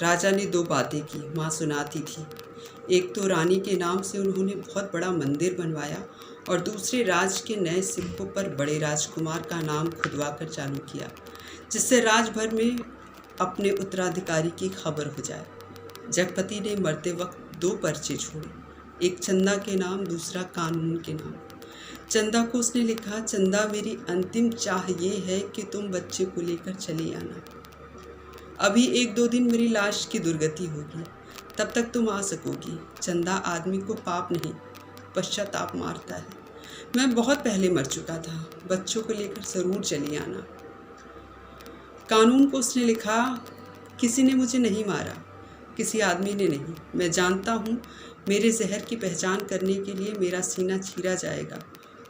राजा ने दो बातें की, माँ सुनाती थी। एक तो रानी के नाम से उन्होंने बहुत बड़ा मंदिर बनवाया, और दूसरे राज के नए सिक्कों पर बड़े राजकुमार का नाम खुदवा कर चालू किया, जिससे राजभर में अपने उत्तराधिकारी की खबर हो जाए। जगपति ने मरते वक्त दो पर्चे छोड़े, एक चंदा के नाम, दूसरा कानून के नाम। चंदा को उसने लिखा, चंदा मेरी अंतिम चाह ये है कि तुम बच्चे को लेकर चली आना। अभी 1-2 दिन मेरी लाश की दुर्गति होगी, तब तक तुम आ सकोगी। चंदा आदमी को पाप नहीं पश्चाताप मारता है। मैं बहुत पहले मर चुका था, बच्चों को लेकर ज़रूर चली आना। कानून को उसने लिखा, किसी ने मुझे नहीं मारा, किसी आदमी ने नहीं। मैं जानता हूँ मेरे जहर की पहचान करने के लिए मेरा सीना चीरा जाएगा,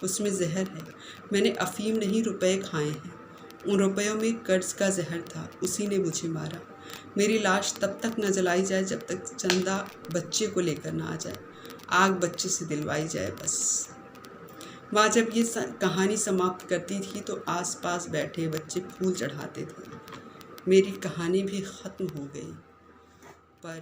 उसमें जहर है। मैंने अफीम नहीं रुपए खाए हैं, उन रुपयों में कर्ज का जहर था, उसी ने मुझे मारा। मेरी लाश तब तक न जलाई जाए जब तक चंदा बच्चे को लेकर ना आ जाए, आग बच्चे से दिलवाई जाए बस। माँ जब ये कहानी समाप्त करती थी तो आसपास बैठे बच्चे फूल चढ़ाते थे। मेरी कहानी भी ख़त्म हो गई, पर